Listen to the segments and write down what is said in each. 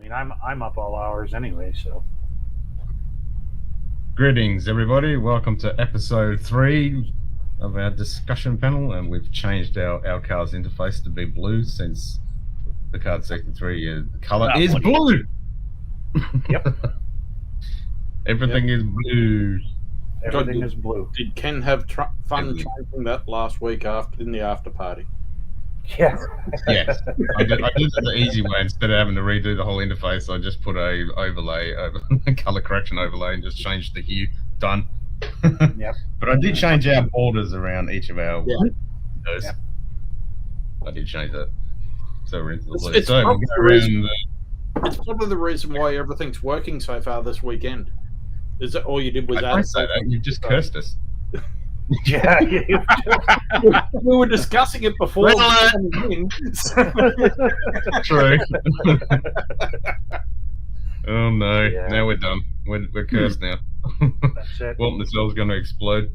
mean, I'm up all hours anyway, so. Greetings, everybody. Welcome to episode 3 of our discussion panel, and we've changed our car's interface to be blue since Picard Sector 3 colour is blue. Yep. Everything is blue. Everything is blue. Did Ken have fun changing that last week in the after party? Yeah. Yes. I did it the easy way. Instead of having to redo the whole interface, I just put a colour correction overlay and just changed the hue. Done. Yep. But I did change our borders around each of our windows. Yep. I did change that. So we're into the blue. It's So we'll go around it's probably the reason why everything's working so far this weekend. Is that all you did was I add? don't say that. You've just cursed us. Yeah. We were discussing it before. True. Oh no! Yeah. Now we're done. We're cursed now. That's it. Well, the cell's going to explode.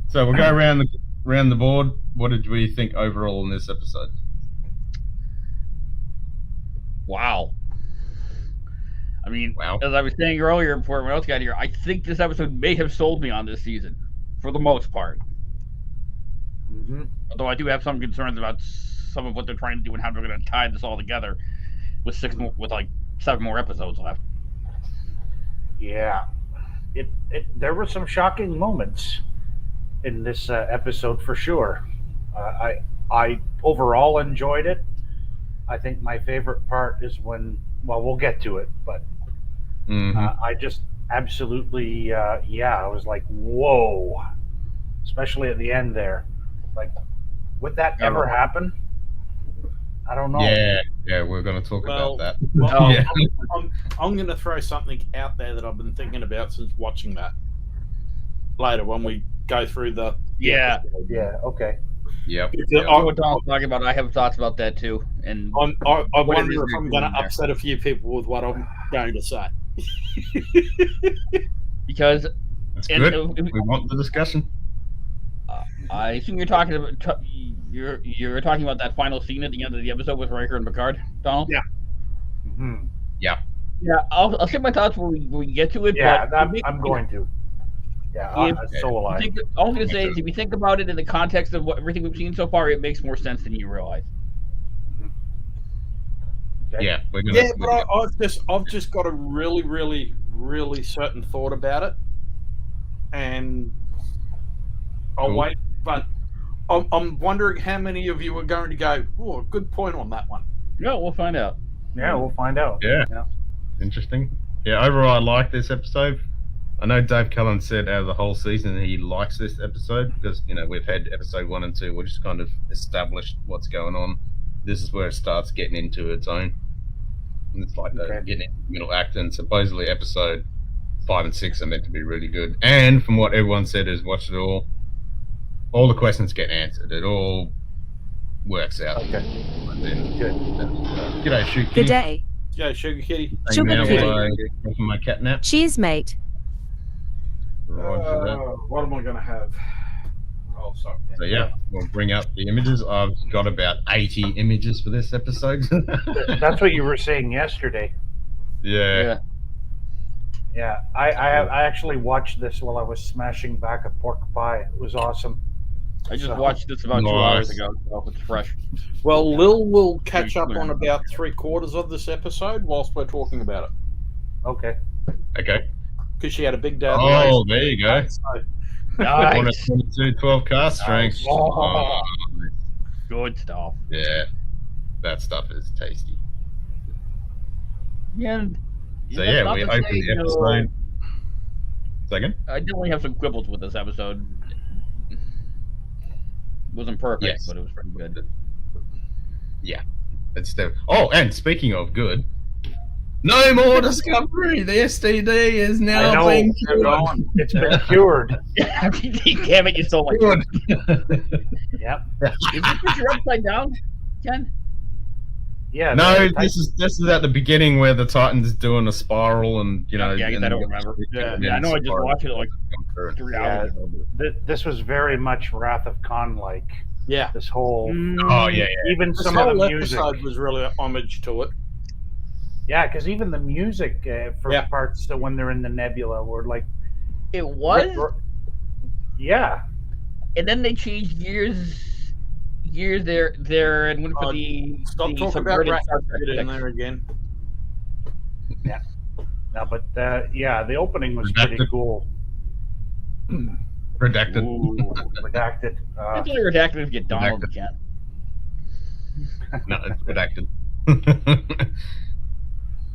So we'll go around the board. What did we think overall in this episode? Wow. I mean, Wow. as I was saying earlier before everyone else got here, I think this episode may have sold me on this season, for the most part. Mm-hmm. Although I do have some concerns about some of what they're trying to do and how they're going to tie this all together with 7 more episodes left. Yeah. There were some shocking moments in this episode for sure. I overall enjoyed it. I think my favorite part is when, well, we'll get to it, but I just absolutely, I was like, whoa, especially at the end there. Like, would that ever happen? I don't know. Yeah, we're going to talk about that. Well, Yeah. I'm going to throw something out there that I've been thinking about since watching that. Later, when we go through the episode. Yeah, okay. Yep. I know what Donald's talking about. I have thoughts about that too. And I What wonder it is if I'm you're going to doing there. upset a few people with what I'm going to say. because That's and, good. We want the discussion. I assume you're talking about you're talking about that final scene at the end of the episode with Riker and Picard, Donald. Yeah. Mm-hmm. Yeah, I'll share my thoughts when we get to it. Yeah, but I'm going to. Yeah, so will I. All I'm going to say is if you think about it in the context of everything we've seen so far, it makes more sense than you realize. Okay. Yeah, we're going to. Yeah, but I've just got a really, really, really certain thought about it, and I'll wait. But I'm wondering how many of you are going to go, "Oh, good point on that one." No, we'll find out. Yeah, we'll find out. Yeah. Interesting. Yeah, overall, I like this episode. I know Dave Cullen said out of the whole season he likes this episode because, we've had episode 1 and 2. We're just kind of established what's going on. This is where it starts getting into its own. And it's like getting into the middle act, and supposedly episode 5 and 6 are meant to be really good. And from what everyone said who's watched it all the questions get answered. It all works out. Okay. Good. G'day, Shoot Kitty. Good day. Yeah, Sugar Kitty. Sugar Now Kitty. I go for my cat nap. Cheers, mate. Roger that. What am I going to have? Oh, sorry. So yeah, we'll bring up the images. I've got about 80 images for this episode. That's what you were saying yesterday. Yeah. Yeah, I actually watched this while I was smashing back a pork pie. It was awesome. I just watched this about 2 hours ago, so it's fresh. Well, Lil will catch up on about 3/4 of this episode whilst we're talking about it. Okay. Okay. Because she had a big day. Oh, there you go. Nice. 22, 12 cast strength. Oh. Good stuff. Yeah, that stuff is tasty. Yeah. So yeah, we open the episode. Second? I definitely have some quibbles with this episode. Wasn't perfect, Yes. but it was pretty good. Yeah. It's and speaking of good, no more Discovery. The STD is now being cured. It's been cured. Damn it, you stole my Good. Yep. Is this picture upside down, Ken? Yeah. No, this is at the beginning where the Titan's doing a spiral and Yeah, I guess I don't remember. Yeah, I know I just watched it like 3 hours ago. This was very much Wrath of Khan like. Yeah. This whole. Oh yeah. Even This some of whole the music. episode was really a homage to it. Yeah, because even the music for Yeah. parts to when they're in the nebula were like, It was, yeah, and then they changed gears there and went for the Stop talking about subverted rat Star Trek shit in 6. there again. no, but yeah, the opening was pretty Redacted. cool. Redacted. Ooh, redacted. It's only redacted if you get Donald again. No, it's redacted.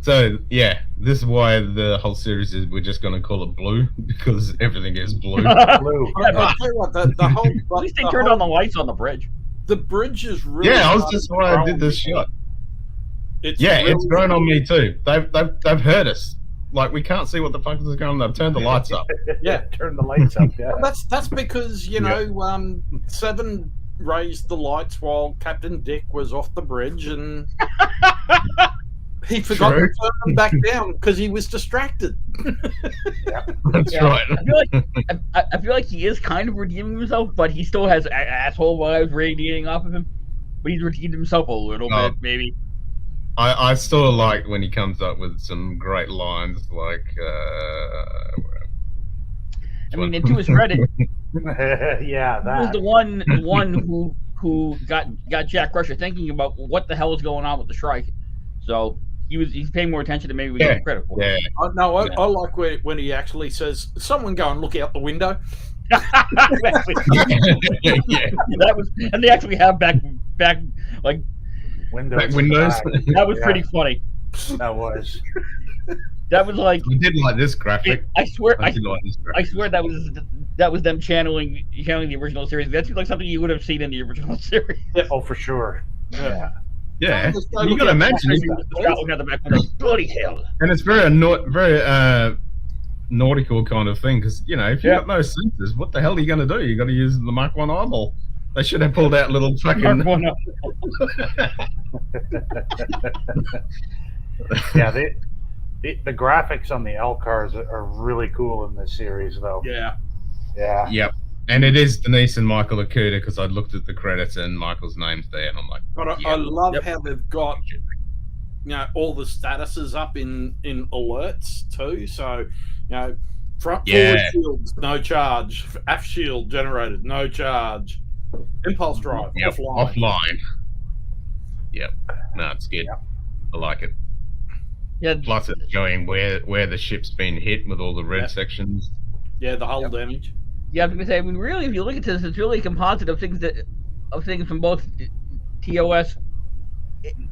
So yeah, this is why the whole series is we're just gonna call it blue because everything is blue. Blue. I'll tell you what, the whole At least they turned on the lights on the bridge. the bridge is really. Yeah, I was just why I did this shot. It's Yeah, really, it's grown on me too. They've heard us. Like we can't see what the fuck is going on. They've turned the lights up. Yeah. Turn the lights up. Yeah. Well, that's because Seven raised the lights while Captain Dick was off the bridge, and he forgot to True. turn them back down because he was distracted. That's Yeah. right. I feel like he is kind of redeeming himself, but he still has asshole vibes radiating off of him. But he's redeemed himself a little Oh. bit, maybe. I still like when he comes up with some great lines like I mean, and to his credit, yeah, he was that. the one who got Jack Crusher thinking about what the hell is going on with the Shrike. So he's paying more attention to maybe we give him credit for. yeah. I like when he actually says, "Someone go and look out the window." yeah. That was, and they actually have back like Windows. Back windows. that was Yeah. pretty funny. That was. That was like We did like this graphic. I swear I did like this I graphic. swear that was them channeling the original series. That seems like something you would have seen in the original series. Oh, for sure. Yeah. Yeah, Just go you look gotta out the imagine it. Looking at the back window, bloody hell! And it's very nautical kind of thing because if you Yeah. got no sensors, what the hell are you going to do? You got to use the Mark One eyeball. They should have pulled out little fucking. Yeah, the graphics on the L cars are really cool in this series, though. Yeah, Yeah. Yep, and it is Denise and Michael Okuda because I looked at the credits and Michael's name's there, and I'm like, but yeah. I love Yep. how they've got all the statuses up in alerts too. So front forward Yeah. shields, no charge. Aft shield generated, no charge. Impulse drive, Yep, offline. offline. Yep, no, it's good. Yep. I like it. Yeah, Plus, it's showing where the ship's been hit with all the red Yep. sections. Yeah, the hull damage. yeah. I was gonna say. I mean, really, if you look at this, it's really a composite of things from both TOS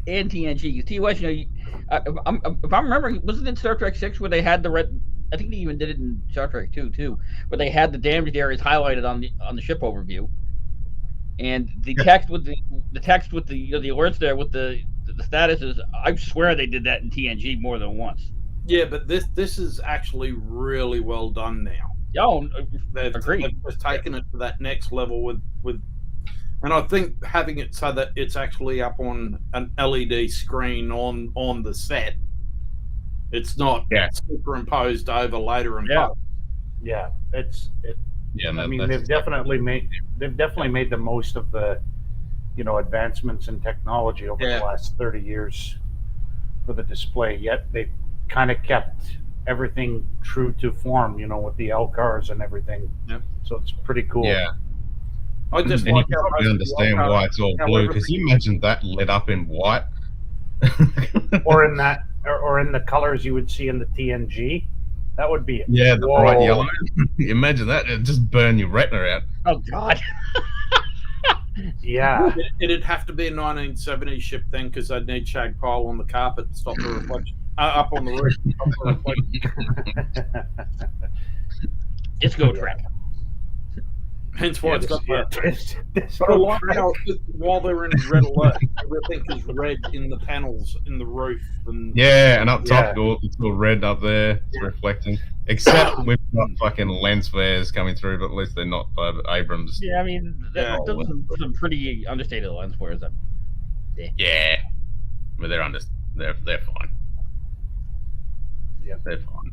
and TNG. TOS, if I'm remembering, wasn't it Star Trek 6 where they had the red? I think they even did it in Star Trek 2 too, where they had the damaged areas highlighted on the ship overview, and the text with the alerts there with the statuses. I swear they did that in TNG more than once. Yeah, but this is actually really well done now. Oh, They've agreed. just taken it to that next level with, and I think having it so that it's actually up on an LED screen on the set. It's not Yeah. superimposed over later in Yeah. post. Yeah. Yeah, I mean, they've definitely made the most of the, advancements in technology over Yeah. the last 30 years for the display. Yet they kind of kept everything true to form, with the L cars and everything. Yep. So it's pretty cool. Yeah, I just and you like can how probably most of the understand L why cars- it's all how blue because everything- you imagine that lit up in white. Or in that, or in the colors you would see in the TNG. That would be Yeah, the Whoa. bright yellow. Imagine that; it'd just burn your retina out. Oh God. Yeah. It'd have to be a 1970s ship then because they'd need shag pile on the carpet to stop the reflection. Up on the roof. To stop the reflection. Disco track. Hence why it's got that. This But I like how while they're in red alert, everything is red in the panels, in the roof, and Yeah, and up top, Yeah. it's all red up there, it's reflecting. Except we've got fucking lens flares coming through, but at least they're not by Abrams. Yeah, I mean, Yeah. those are some pretty understated lens flares. Yeah, but they're fine. Yeah. They're fine.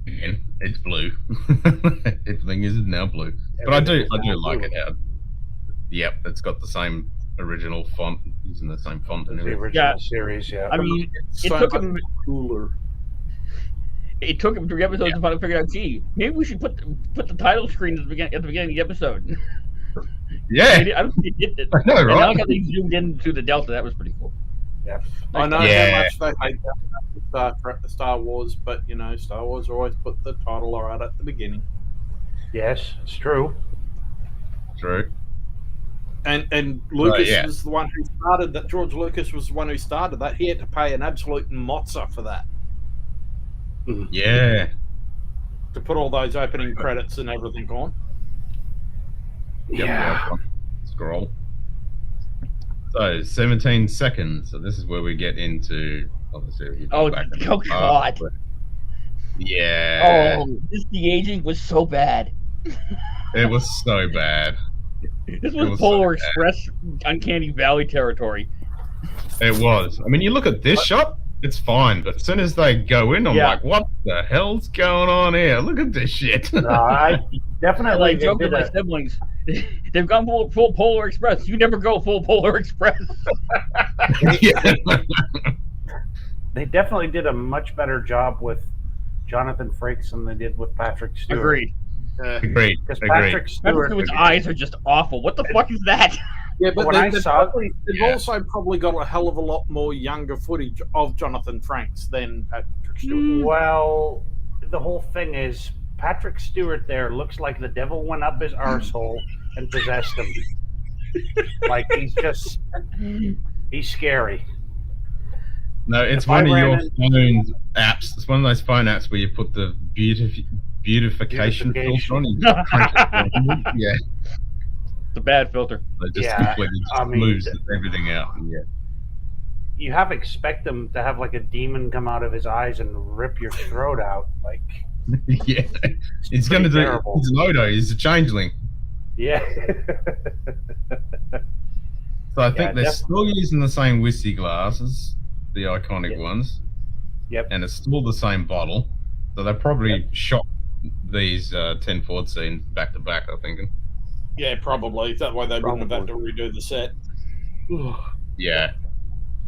Again, it's blue. Everything is now blue. But I do like it how. Yep, it's got the same original font, using the same font and The everything. original Yeah. series, yeah. I mean, So it took much him. cooler. It took him 3 episodes to finally figure out. Gee, maybe we should put the title screen at the beginning of the episode. Yeah, I don't think they did it. I know, And I right? like how they zoomed into the Delta. That was pretty cool. Yeah. I know Yeah. how much they hate Star Wars, but you know, Star Wars always put the title right at the beginning. Yes, it's true. True. And Lucas yeah. was the one who started that. George Lucas was the one who started that. He had to pay an absolute mozza for that, Yeah. to put all those opening credits and everything on. Yeah. Scroll. So 17 seconds. So this is where we get into obviously. Oh, back in the oh past, God. but- Yeah. Oh, this de-aging was so bad. It was so bad. This It was was Polar so Express Uncanny Valley territory. It was. I mean, you look at this shot, it's fine, but as soon as they go in, I'm Yeah. like, what the hell's going on here? Look at this shit. No, I definitely Like joke to did my a, siblings. They've gone full Polar Express. You never go full Polar Express. Yeah. they definitely did a much better job with Jonathan Frakes than they did with Patrick Stewart. Agreed. Agreed. Because Agreed. Patrick Stewart, Stewart's eyes are just awful. What the fuck is that? Yeah, but When I they've saw- they've also probably got a hell of a lot more younger footage of Jonathan Frakes than Patrick Stewart. well, the whole thing is Patrick Stewart there looks like the devil went up his arsehole and possessed him. Like he's scary. No, it's If one I of your ran phone apps. It's one of those phone apps where you put the beautification filter on. And you crank it down. Yeah, It's a bad filter. so it just Yeah, completely I mean, moves everything out. Yeah, You have to expect him to have like a demon come out of his eyes and rip your throat out. Like, yeah. He's going to do. terrible. He's Lodo. He's a changeling. yeah. So I think Yeah, they're def- still using the same whiskey glasses, the iconic Yep. ones, Yep. and it's still the same bottle. So they probably shot these 10 Ford scenes back to back, I'm thinking. Yeah, probably. That way they wouldn't have had to redo the set. Yeah.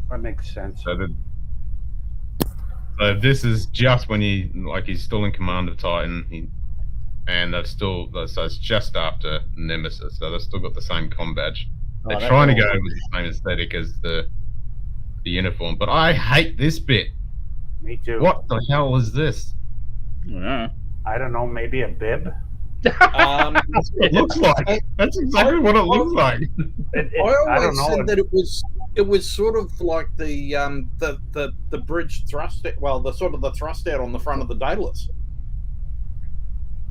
That makes sense. So this is just when he's still in command of Titan, and they've still, so it's just after Nemesis, so they've still got the same comm badge. They're that's trying to cool. go with the same aesthetic as the uniform, but I hate this bit. Me too. What the hell is this? Yeah. I don't know. Maybe a bib. That's what it looks like. That's exactly what it looks like. It, I I don't always know. said that it was sort of like the bridge thrust, well, the sort of the thrust out on the front of the Daedalus,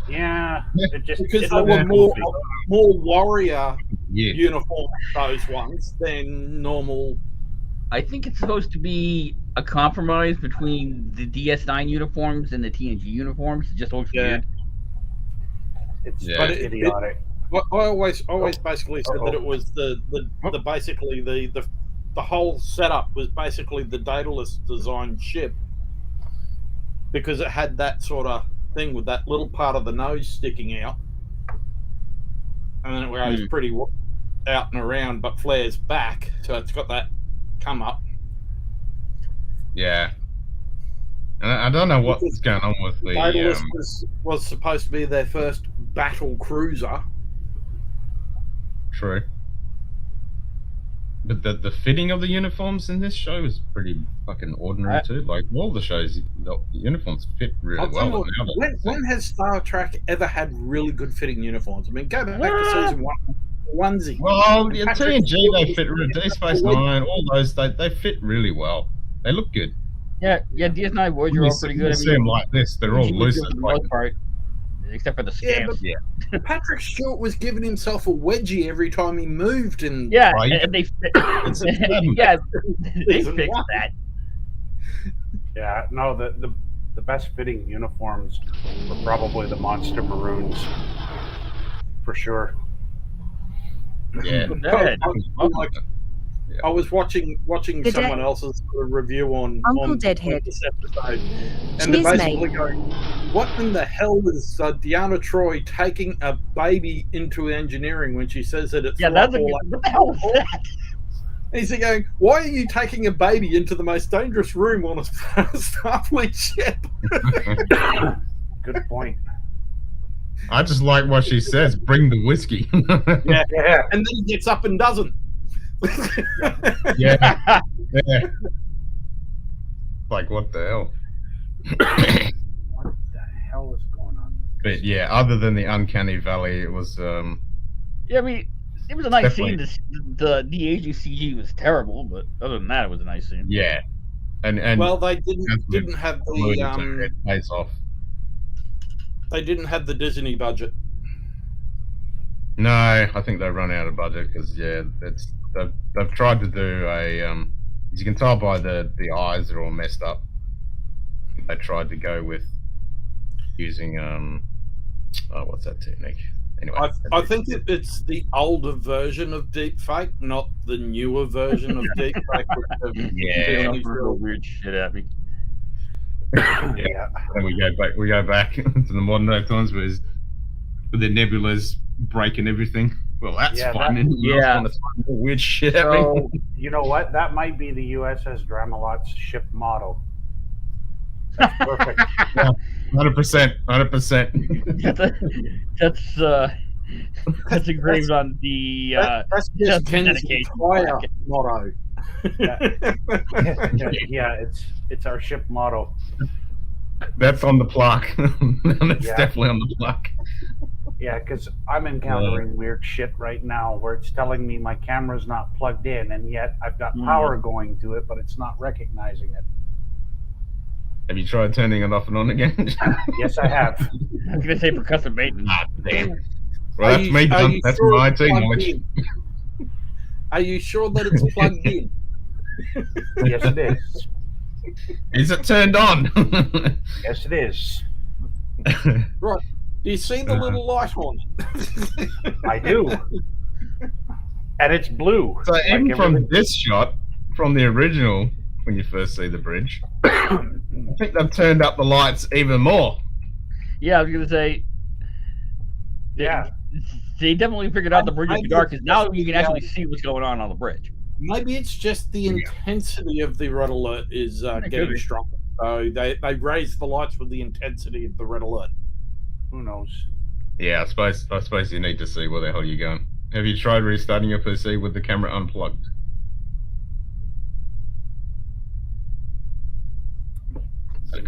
Yeah. It just because it they looked were more goofy. warrior Yeah. uniform, those ones, than normal. I think it's supposed to be a compromise between the DS9 uniforms and the TNG uniforms. It just looks Yeah. weird. It's Yeah. but But it- idiotic. I always basically said that it was the basically the whole setup was basically the Daedalus designed ship, because it had that sort of thing with that little part of the nose sticking out, and then it goes pretty out and around, but flares back, so it's got that come up. Yeah. And I don't know what's going on with the. Daedalus was supposed to be their first battle cruiser. True. But the fitting of the uniforms in this show is pretty fucking ordinary too. Like all the shows, the uniforms fit really I'll tell well. you But now what, when has Star Trek ever had really good fitting uniforms? I mean, go back to season 1, onesie. well, yeah, Patrick TNG they fit really. Deep Space Nine, all those they fit really well. They look good. Yeah, DS9 Voyager You are all pretty good. see them like this, they're all TNG loose. for the Like, most part, except for the Yeah, scams. but Patrick Stewart was giving himself a wedgie every time he moved, and Yeah, Right. and they It's a problem. yeah, they Season fixed 1. that. Yeah. No. The best fitting uniforms were probably the Monster Maroons, for sure. yeah. Good. I was watching The someone Dead- else's review on Uncle on Deadhead. this episode, and they're Cheers, basically mate. going, "What in the hell is Deanna Troi taking a baby into engineering when she says that it's Yeah, like that's a all good. What the hell was that? He's going, why are you taking a baby into the most dangerous room on a Starfleet ship? Good point. I just like what she says. Bring the whiskey. Yeah. Yeah. And then he gets up and doesn't. Yeah. Yeah. Like, what the hell? What the hell is going on? But yeah, other than the uncanny valley, it was Yeah, I mean, it was a nice Definitely. scene. The de-aging CG was terrible, but other than that, it was a nice scene. yeah, and Well, they that's didn't have it pays off. they didn't have the Disney budget. No, I think they've run out of budget because they've tried to do a as you can tell by the eyes are all messed up. They tried to go with using what's that technique? Anyway, I think it's the older version of deepfake, not the newer version of deepfake. Yeah. Don't throw weird shit at me. Yeah. And we go back to the modern times with the nebulas breaking everything. Well, that's Yeah, fine. that- And yeah. want to throw more weird shit at me. So, You know what? That might be the USS Dramalot's ship model. That's perfect. 100%. that's engraved on the That's just that's Ken's dedication. entire motto. Yeah, it's our ship motto. That's on the plaque. That's Yeah. definitely on the plaque. Yeah, because I'm encountering weird shit right now where it's telling me my camera's not plugged in, and yet I've got power going to it, but it's not recognizing it. Have you tried turning it off and on again? Yes, I have. I was gonna say percussive maintenance. Ah, damn. Well, that's me done. That's sure my it's IT plugged knowledge. in? Are you sure that it's plugged in? Yes, it is. Is it turned on? Yes, it is. Right. Do you see the little light on it? I do. And it's blue. So like even from everything. this shot, from the original, when you first see the bridge, I think they've turned up the lights even more. Yeah, I was gonna say. Yeah. They definitely figured out the bridge is I- dark because now you can actually see what's going on the bridge. Maybe it's just the intensity of the red alert is could getting be. stronger. So they raised the lights with the intensity of the red alert. Who knows? Yeah, I suppose you need to see where the hell you're going. Have you tried restarting your PC with the camera unplugged?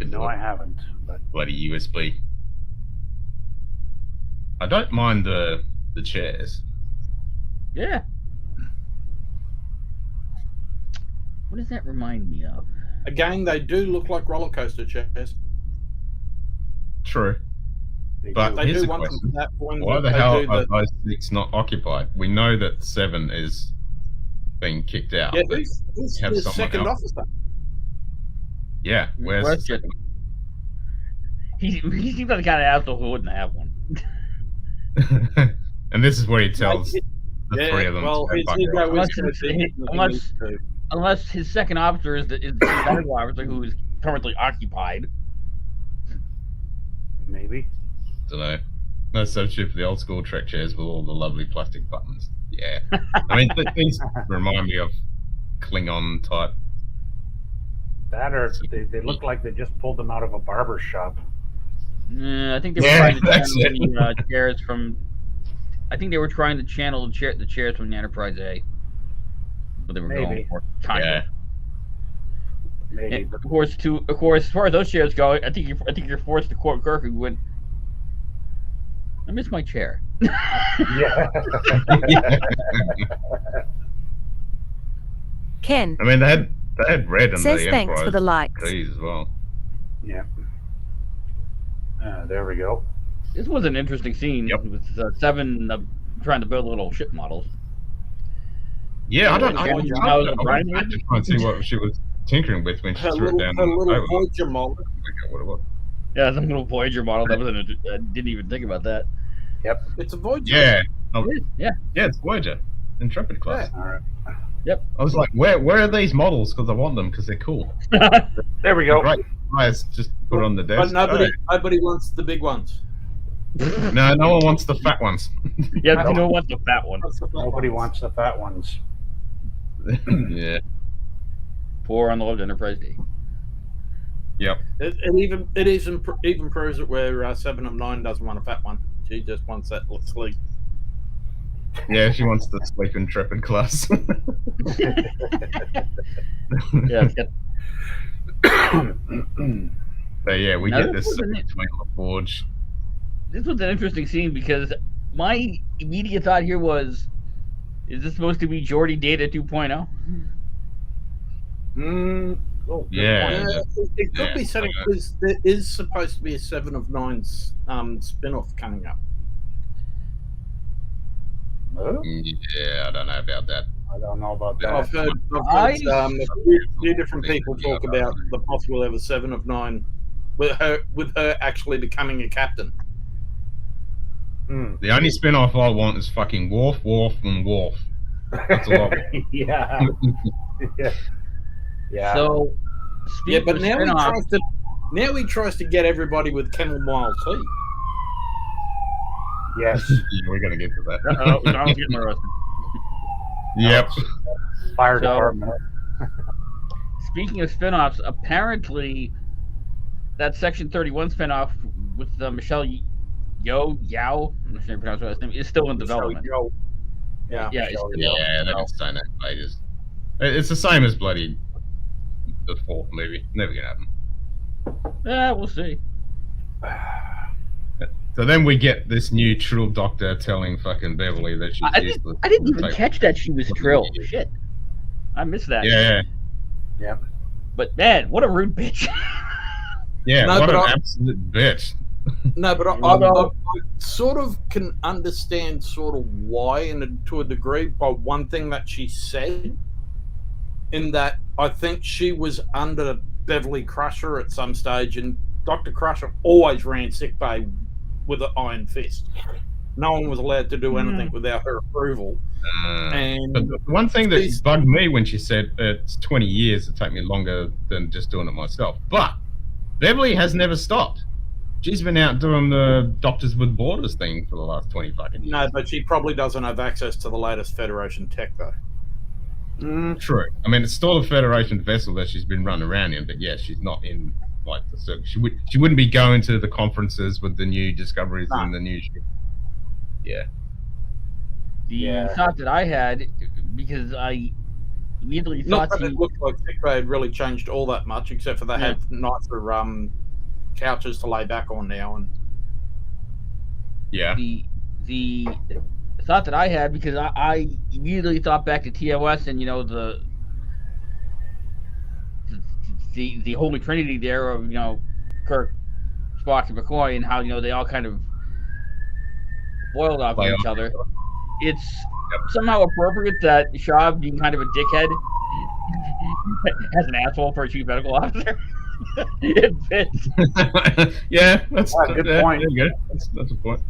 No, I haven't. But Bloody USB. I don't mind the chairs. Yeah. What does that remind me of? Again, they do look like roller coaster chairs. True. they But do. They Here's do the want them question. from that point. Why the they hell do are those 6 not occupied? We know that 7 is being kicked out. Yeah, but who's have the someone second else. officer? yeah, where's Question. He seems like the kind of asshole who wouldn't have one. and this is where he tells the Yeah, 3 of them well, to his go fuck ego off. is Unless gonna it's- be hitting the unless- needs to. Unless his second officer is the medical officer who is currently occupied. Maybe. Don't know. No substitute for the old school Trek chairs with all the lovely plastic buttons. Yeah. I mean, these remind me of Klingon type. That or they look like they just pulled them out of a barber shop. I think they were Yeah, trying to that's channel the chairs from. I think they were trying to channel the chairs from the Enterprise A. But they were Maybe. going for time. Yeah. Maybe. And But of course, as far as those chairs go, I think you're forced to quote Kirk who went, "I miss my chair." yeah. Ken I mean, they had red in says the thanks Enterprise for the likes. keys as well. Yeah. There we go. This was an interesting scene. Yep. With 7 trying to build little ship models. Yeah, I don't. Yeah, I John- had to try and see what she was tinkering with when she Her threw it little, down. her the little table. Voyager model. I forget what it was. Yeah, some little Voyager model. That wasn't. I didn't even think about that. It's a Voyager. Yeah. Oh, Yeah. yeah, it's Voyager. Intrepid class. All right. I was like, where are these models? Because I want them because they're cool. There we go. Right. Guys, just put on the desk. But nobody wants the big ones. No, no one wants the fat ones. Yeah, you know what? The fat one. What's the fat Nobody ones? wants the fat ones. Yeah. Poor unloved Enterprise D. Yep. It even proves it where 7 of 9 doesn't want a fat one. She just wants that sleep. Yeah, she wants the sleep intrepid class. Yeah, it's got- But yeah, we Now, get this this wasn't it. between LaForge. this was an interesting scene because my immediate thought here was, is this supposed to be Geordi Data 2.0? Oh, good Yeah. point. It could Yeah, be setting like because there is supposed to be a 7 of 9's spin-off coming up. Oh, Yeah, I don't know about that. I don't know about Yeah. that. I've heard I- a few different people talk about the possibility of a 7 of 9 with her actually becoming a captain. Hmm. The only spin-off I want is fucking Worf, and Worf. That's a lot. Yeah. Yeah. Yeah. So, Yeah, speaking but of now spin-off, he tries to get everybody with chamomile tea. Yes. Yeah, we're gonna get to that. Donald's getting arrested. Yep. Fire So- department. Speaking of spin-offs, apparently that Section 31 spin-off with Michelle Yao, I'm not sure how to pronounce her last name, is still in development. Yeah. Yeah, it's Michelle still- Yeoh. Yeah, they've been saying that for ages. It's the same as bloody the fourth movie. Never gonna happen. Yeah, we'll see. So then we get this new Trill doctor telling fucking Beverly that she's I useless. didn't even Like, catch that she was Trill. Shit. I missed that. Yeah, But man, what a rude bitch. yeah. No, What but an I- absolute bitch. No, but I Although- sort of can understand sort of why, and to a degree, by one thing that she said, in that I think she was under Beverly Crusher at some stage, and Dr. Crusher always ran sickbay with an iron fist. No one was allowed to do anything without her approval. And But the one thing that Please. bugged me when she said it's 20 years, it take me longer than just doing it myself. But Beverly has never stopped. She's been out doing the Doctors with Borders thing for the last 20 fucking years. no, but she probably doesn't have access to the latest Federation tech, though. True. I mean, it's still a Federation vessel that she's been running around in, but yeah, she's not in like the circle. She wouldn't be going to the conferences with the new discoveries No. and the new shit. Yeah. The thought that I had, because I immediately Not thought that it looked like sickbay had really changed all that much, except for they Yeah. have nicer couches to lay back on now. And Yeah. the thought that I had, because I immediately thought back to TOS and the Holy Trinity there of Kirk, Spock, and McCoy, and how they all kind of boiled off of each other. It's somehow appropriate that Shaw, being kind of a dickhead, has an asshole for a chief medical officer. It fits. Yeah, that's Good point. There you go. That's a point.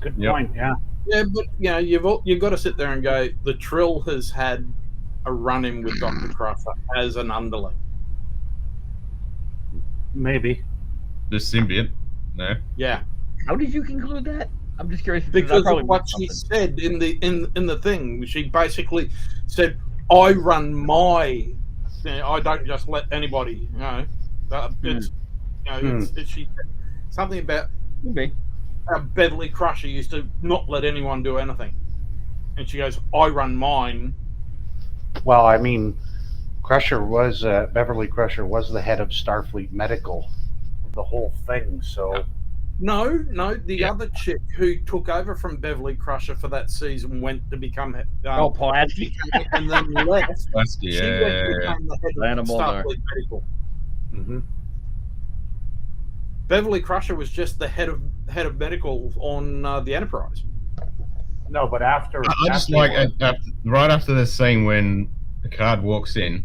Good Yep. point. Yeah. yeah, but you've got to sit there and go. The Trill has had a run-in with Dr. Crusher as an underling. Maybe. The symbiote. No. Yeah, How did you conclude that? I'm just curious. I because probably of what missed she something. said in the thing. She basically said, "I run my. I don't just let anybody. It's she said something about Could be. how Beverly Crusher used to not let anyone do anything, and she goes, "I run mine." Well, I mean, Beverly Crusher was the head of Starfleet Medical, the whole thing. So No, the Yeah. other chick who took over from Beverly Crusher for that season went to become Pulaski. and then left. That's She went to become the head Lana of Mulder. Starfleet Medical. Mhm. Beverly Crusher was just the head of medical on the Enterprise. no, but after I just like right after this scene when Picard walks in,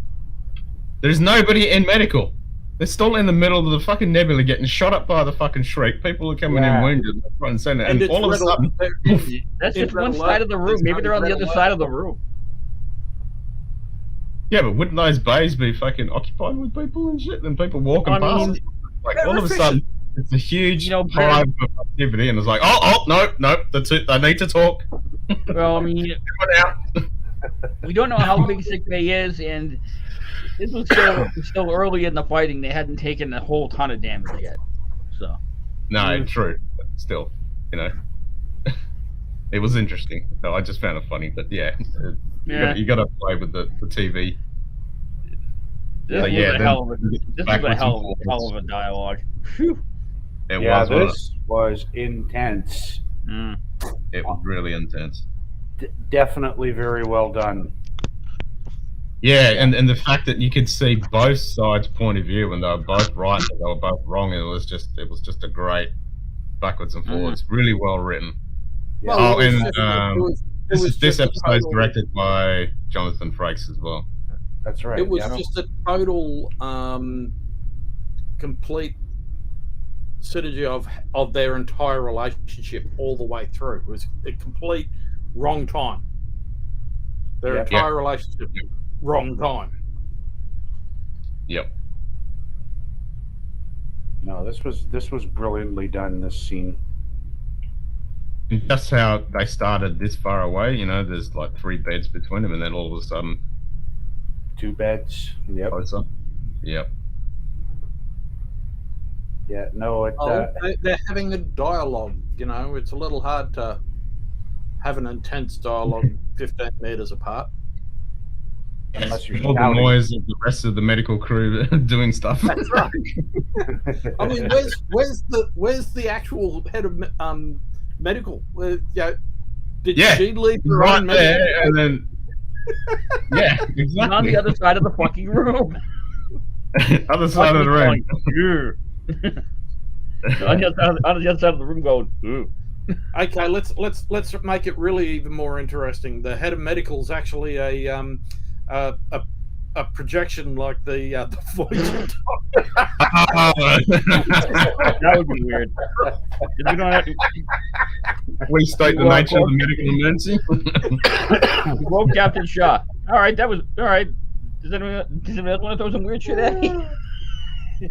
there's nobody in medical. They're still in the middle of the fucking nebula getting shot up by the fucking Shriek. People are coming in wounded, left, right and center, and it's all of a red sudden, That's In just red one alert, side of the room. there's Maybe they're on the red other alert. side of the room. yeah, but wouldn't those bays be fucking occupied with people and shit? And people walking I mean, past, like they're all of a sudden, it's a huge You know, hive of activity, and it's like, oh, no, they need to talk. Well, I mean, Put out. We don't know how big sick bay is, and this was still early in the fighting. They hadn't taken a whole ton of damage yet. So No, true. But still, you know, it was interesting. So I just found it funny. But yeah, you got to play with the TV. this was a hell of a dialogue. Whew. This was intense. It was really intense. Definitely very well done. Yeah, and the fact that you could see both sides' point of view, and they were both right, and they were both wrong, and it was just a great backwards and forwards, really well written. Yeah. Oh, and this episode is directed by Jonathan Frakes as well. That's right. It was just a total, complete synergy of their entire relationship all the way through. It was a complete wrong time. Their entire relationship, wrong time. Yep. No, this was brilliantly done. This scene. And just how they started this far away, you know, there's like 3 beds between them, and then all of a sudden, 2 beds. Yep. Closer. Yep. Yeah. No. They're having a dialogue. You know, it's a little hard to have an intense dialogue 15 meters apart. Unless you're all the shouting. noise of the rest of the medical crew doing stuff. That's right. I mean, where's the actual head of medical? Did she leave her right own there, medical? and then exactly On the other side of the fucking room. other side of the room. on the other side of the room, going. Ooh. Okay, let's make it really even more interesting. The head of medical is actually a projection like the voice. That would be weird. We don't have to, Restate the nature of the medical emergency. we woke Captain Shaw. All right, that was all right. Does anyone else want to throw some weird shit at me?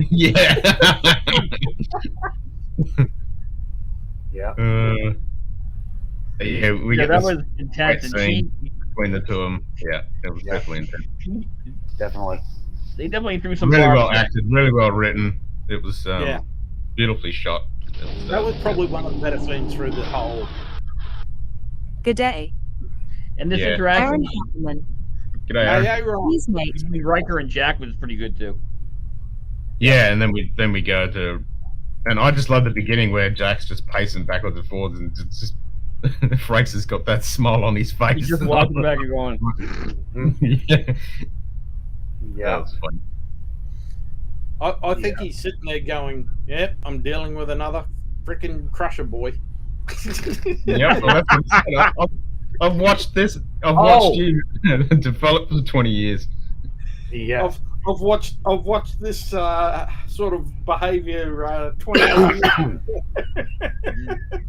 Yeah. Yeah. We get that this was intense. And scene between the two of them. Yeah, it was definitely intense. Definitely. they definitely threw some Really bars well in. acted, really well written. It was beautifully shot. That was probably one of the better scenes through the whole. Good day. And this Yeah. Aaron interaction Hackman. G'day, Aaron. Hey, right. Please mate. between Riker and Jack was pretty good too. Yeah, and then we go to, and I just love the beginning where Jack's just pacing backwards and forwards, and just Frakes has got that smile on his face. He's just walking back and going. Yeah, that Yeah. was funny. I think he's sitting there going, "Yep, I'm dealing with another freaking crusher boy." Yeah, well, that's what I said. I've watched this. I've watched you develop for 20 years. Yeah. I've watched this sort of behavior 20 years.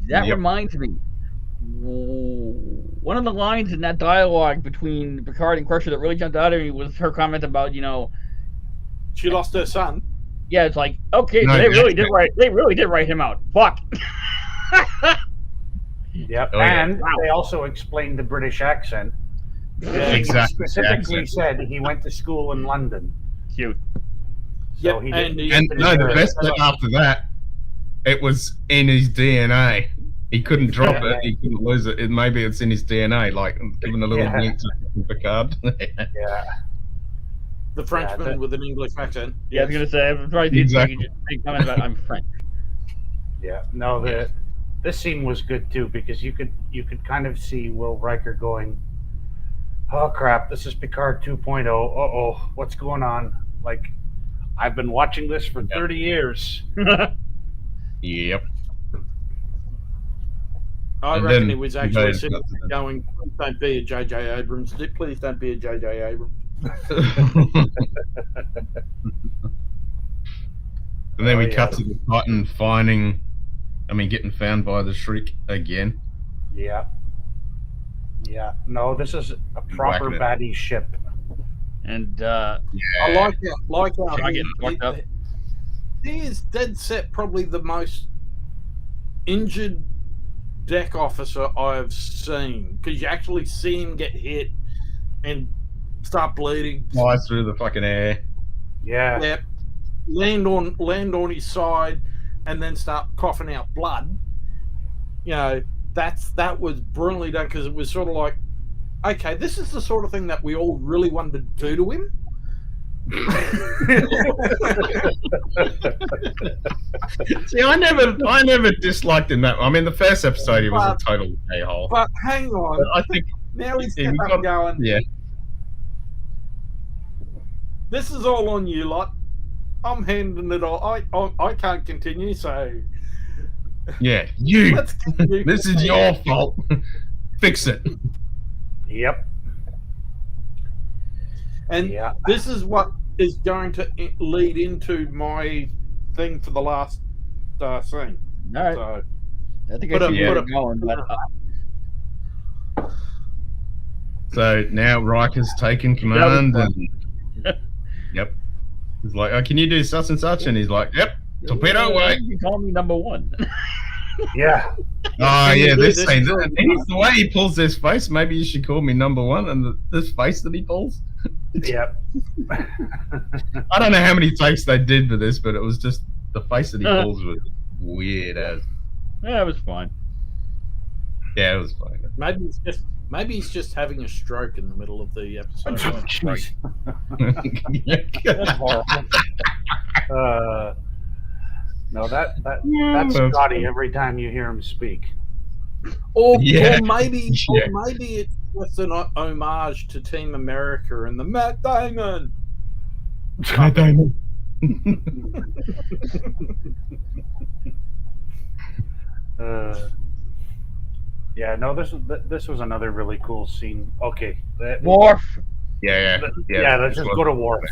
That Yep. reminds me. One of the lines in that dialogue between Picard and Crusher that really jumped out at me was her comment about, She lost her son. yeah, it's like, okay, No, so they really exactly. did write him out. Fuck. Yep. Oh, yeah. And they also explained the British accent. Exactly. He specifically Accent. said he went to school in London. Cute. So Yep, he and didn't. And no, the best bit after that, it was in his DNA. He couldn't drop it. He couldn't lose it. Maybe it's in his DNA, like giving a little wink to Picard. Yeah. the Frenchman that- with an English accent. Yeah, I was gonna say, I'm probably Exactly. make a comment about I'm French. Yeah. No, this scene was good too because you could kind of see Will Riker going, "Oh crap, this is Picard 2.0. Uh-oh, what's going on?" Like, I've been watching this for 30 years. Yep. I And reckon then he was he actually goes sitting nuts there and- going, "Please don't be a J.J. Abrams. Please don't be a J.J. Abrams." And then we Oh, yeah. cut to the Titan getting found by the Shriek again. Yeah. Yeah. No, this is a proper Whacking it. baddie ship. And I like how Try getting fucked up. he is dead set probably the most injured deck officer I've seen, because you actually see him get hit. and start bleeding. Fly through the fucking air. Yeah. Yeah, land on his side, and then start coughing out blood. You know, that was brilliantly done, because it was sort of like, okay, this is the sort of thing that we all really wanted to do to him. See, I never disliked him that. I mean, the first episode he was a total a-hole. But hang on, I think now he's Yeah, we got- going. yeah. This is all on you lot. I'm handing it all. I can't continue, so Yeah, you. let's continue. This is your fault. Fix it. Yep. And Yeah. this is what is going to lead into my thing for the last scene. All right. So I think put I up- see put where up- you're going, but So now Riker's taken command, and yep, he's like, "Oh, can you do such and such?" And he's like, "Yep, torpedo away." You call me number one. Yeah. Oh Can you yeah, do this this scene. for- And the way he pulls this face, maybe you should call me number one. And this face that he pulls. Yep. I don't know how many takes they did for this, but it was just the face that he pulls was weird as. Yeah, it was fine. Yeah, it was funny. maybe he's just having a stroke in the middle of the episode. Jeez. That's horrible. No, that's That's Scotty every time you hear him speak. Or Yeah. maybe Yeah. it's just an homage to Team America and the Matt Damon. I don't know. Yeah, no, this was another really cool scene. Okay. Worf. Yeah. Let's just go to Worf.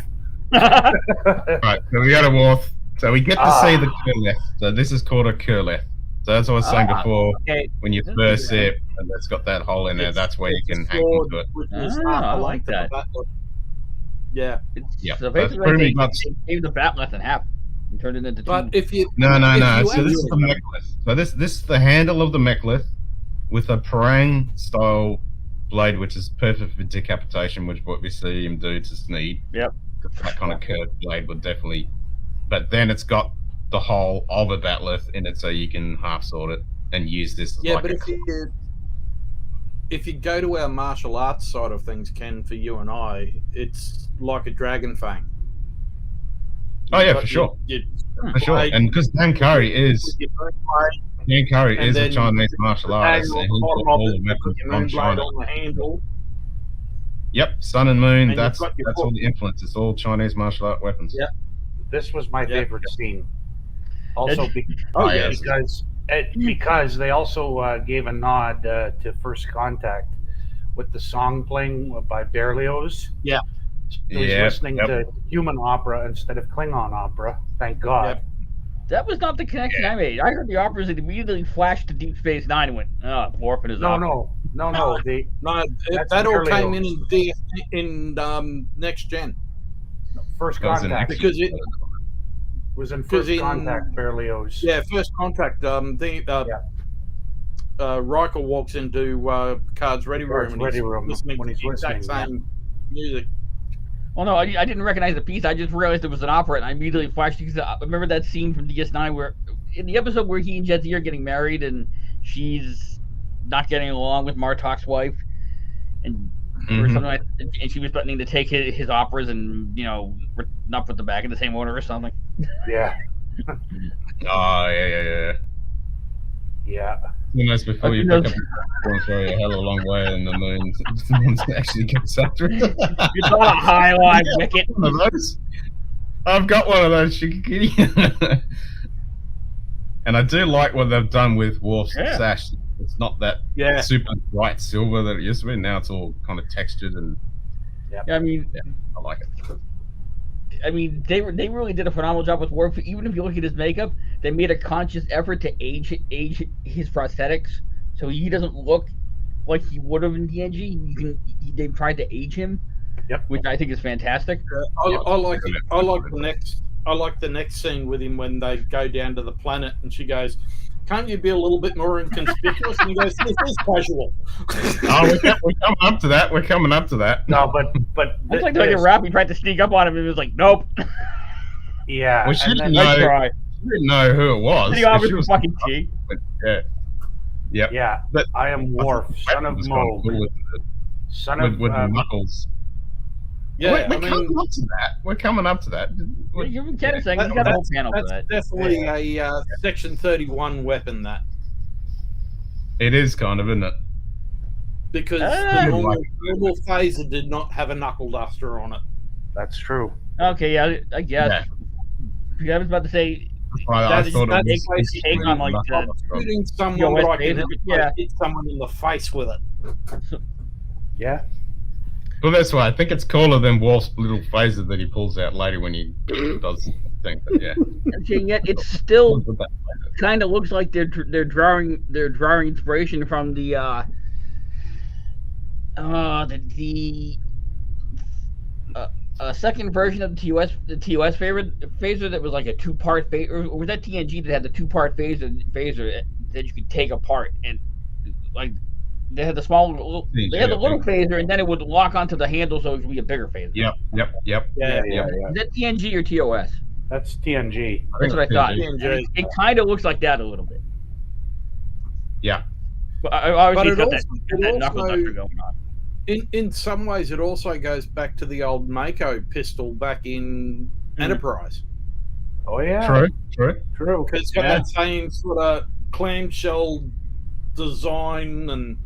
Right, so we got a Worf. So we get to see the Kurleth. So this is called a Kurleth. So that's what I was saying before. Okay. When you first see it, and it's got that hole in there, that's where you can hang onto it. Which is Ah, half I the like length of that. the back. Yeah, Yep, So that's basically, pretty they much. gave the bat less than half and turned it into two. but if you No. if you So this is the actually- mechlith. So this is the handle of the mechlith with a parang style blade, which is perfect for decapitation, which what we see him do to Sneed. Yep. That kind of curved blade would definitely. But then it's got the hole of a batleth in it, so you can half sword it and use this as yeah, like but a if you go to our martial arts side of things, Ken, for you and I, it's like a dragon fang. Oh yeah, But for sure, you for sure. blade- And because Dan Curry is your own blade, Dan Curry And is a then Chinese martial hang artist, on and the he's got bottom all of the it, weapons your own from blade China. on the handle. Yep, Sun and Moon. And you've That's got your all foot. the influence. It's all Chinese martial art weapons. Yeah. This was my Yeah. favorite scene. Also, Oh yeah. yeah, because they also gave a nod to First Contact with the song playing by Berlioz. Yeah. So he's Yeah, listening yep. to human opera instead of Klingon opera. Thank God. Yep. That was not the connection I made. I heard the operas and immediately flashed to Deep Space Nine and went, "Oh, Worf and his opera." No. They no, That's that all Berlioz. came in Next Gen First That was an Contact because it was in because First in- Contact. Berlioz. yeah First Contact Riker walks into Picard's ready room Picard's ready room listening when to he's the exact listening, same music. Well, no, I didn't recognize the piece. I just realized it was an opera, and I immediately flashed because I remember that scene from DS9 where, in the episode where he and Jetty are getting married, and she's not getting along with Martok's wife, and or Mhm. something like, and she was threatening to take his operas and not put them back in the same order or something. Yeah. Oh yeah. Yeah. Almost before you pick up the phone, throw a hell of a long way, and the moon actually gets after it. It's not a high line wicket. One of those. I've got one of those, Shikikiri. And I do like what they've done with Worf's Yeah. sash. It's not that Yeah, super bright silver that it used to be. Now it's all kind of textured, and I mean, I like it. they really did a phenomenal job with Worf. Even if you look at his makeup, they made a conscious effort to age his prosthetics so he doesn't look like he would have in TNG. They've tried to age him, Yep. which I think is fantastic. I like it. I like the next scene with him when they go down to the planet and she goes, can't you be a little bit more inconspicuous? And he goes, this is casual. Oh, we're coming up to that. We're coming up to that. No, but It's like the rap. He tried to sneak up on him. And he was like, "Nope." yeah, Well, she and didn't then, know. Try. She didn't know who it was. He offered She was fucking tea. yeah. Yep. yeah, But I am Worf, son of was Mo, kinda cool son with, of with Knuckles. Yeah, we're coming up to that. We're coming up to that. Give him 10 seconds. You got a whole panel for that's that. definitely a Section 31 weapon, that. It is kind of, isn't it? Because Ah. the normal phaser did not have a knuckle duster on it. That's true. Okay, yeah, I guess. Yeah. I was about to say, I That is- thought that it is was basically take on like the Shooting someone TOS that I can phaser, hit someone in the face with it. Yeah, Well, that's why I think it's cooler than Wolf's little phaser that he pulls out later when he does the thing. But yeah, and yet it still kind of looks like they're drawing inspiration from the second version of the TOS phaser that was like a 2-part phaser, or was that TNG that had the 2-part phaser that you could take apart, and like they had the they had the little phaser, and then it would lock onto the handle so it could be a bigger phaser. Yep. yeah. Is that TNG or TOS? That's TNG. That's what I thought. TNG. It kind of looks like that a little bit. Yeah. But I obviously But got that knuckle duster going on. In some ways, it also goes back to the old Mako pistol back in Enterprise. Oh yeah, True. true. It's got that same sort of clamshell design, and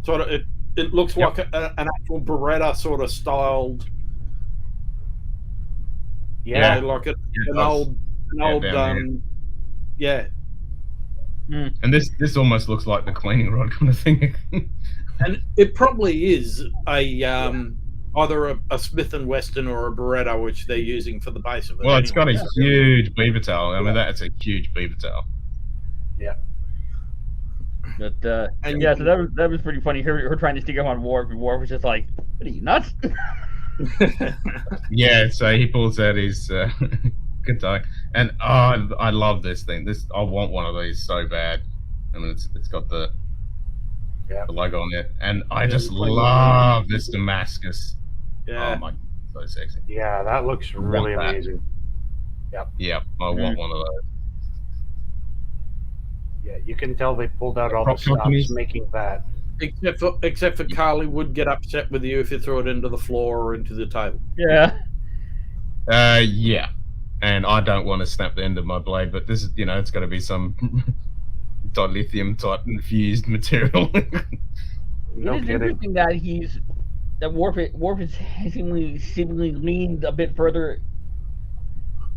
sort of it looks like an actual Beretta sort of styled. Yeah, Like an does. old down yeah. And this almost looks like the cleaning rod kind of thing. And it probably is a either a Smith & Wesson or a Beretta, which they're using for the base of it. Well, it's got a anyway. huge beaver tail. I mean, that's a huge beaver tail. But And yeah, so that was pretty funny. Her trying to stick up on Worf, and Worf was just like, "What are you nuts?" Yeah, so he pulls out his guitar, and I love this thing. I want one of these so bad. I mean, it's got the logo on it, and I just love this Damascus. Yeah. Oh my, so sexy. yeah, that looks really that. amazing. Yeah, I want one of those. Yeah, you can tell they pulled out all the Prop companies. stops making that. Except for Carly would get upset with you if you throw it into the floor or into the table. Yeah. Yeah, and I don't want to snap the end of my blade, but this is, it's got to be some dilithium type infused material. No It is kidding. interesting that Worf is seemingly leaned a bit further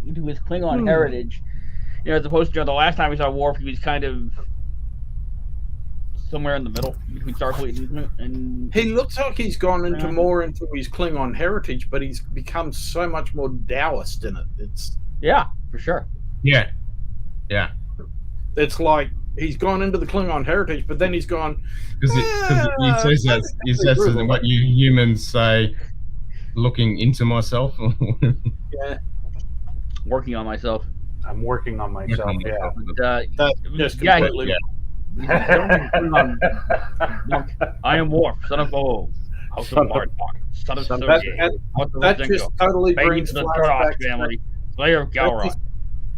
into his Klingon heritage. As opposed to the last time we saw Worf, he was kind of somewhere in the middle between Starfleet and He looks like he's gone into more into his Klingon heritage, but he's become so much more Taoist in it. yeah, for sure. Yeah. It's like he's gone into the Klingon heritage, but then he's gone. Because he says that what you humans say, looking into myself. Yeah, Working on myself. I'm working on myself. Yeah. But, that's just yeah, completely. I am Worf, son of O, House of Martok, son of Sergei, That just totally baby brings to the Turok flashbacks. family, Slayer of Gowron.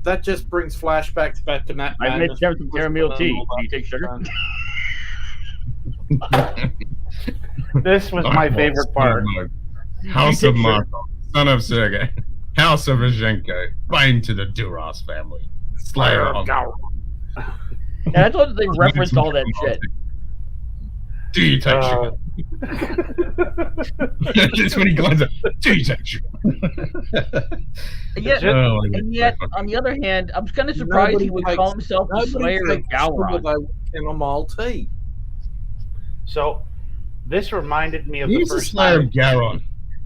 That just brings flashbacks back to Matt. I've made some caramel tea. Do you take sugar? This was my favorite part. House of Martok, son of Sergei, House of Rozhenko, bane to the Duras family, Slayer of Gowron. Yeah, that's what they referenced all that shit. Do you take sugar? That's when he glides up. Do you take sugar? And yet, on the other hand, I'm kind of surprised he would call himself the Slayer of Gowron. Chamomile tea. So, this reminded me of He's the the first Slayer time. of Gowron.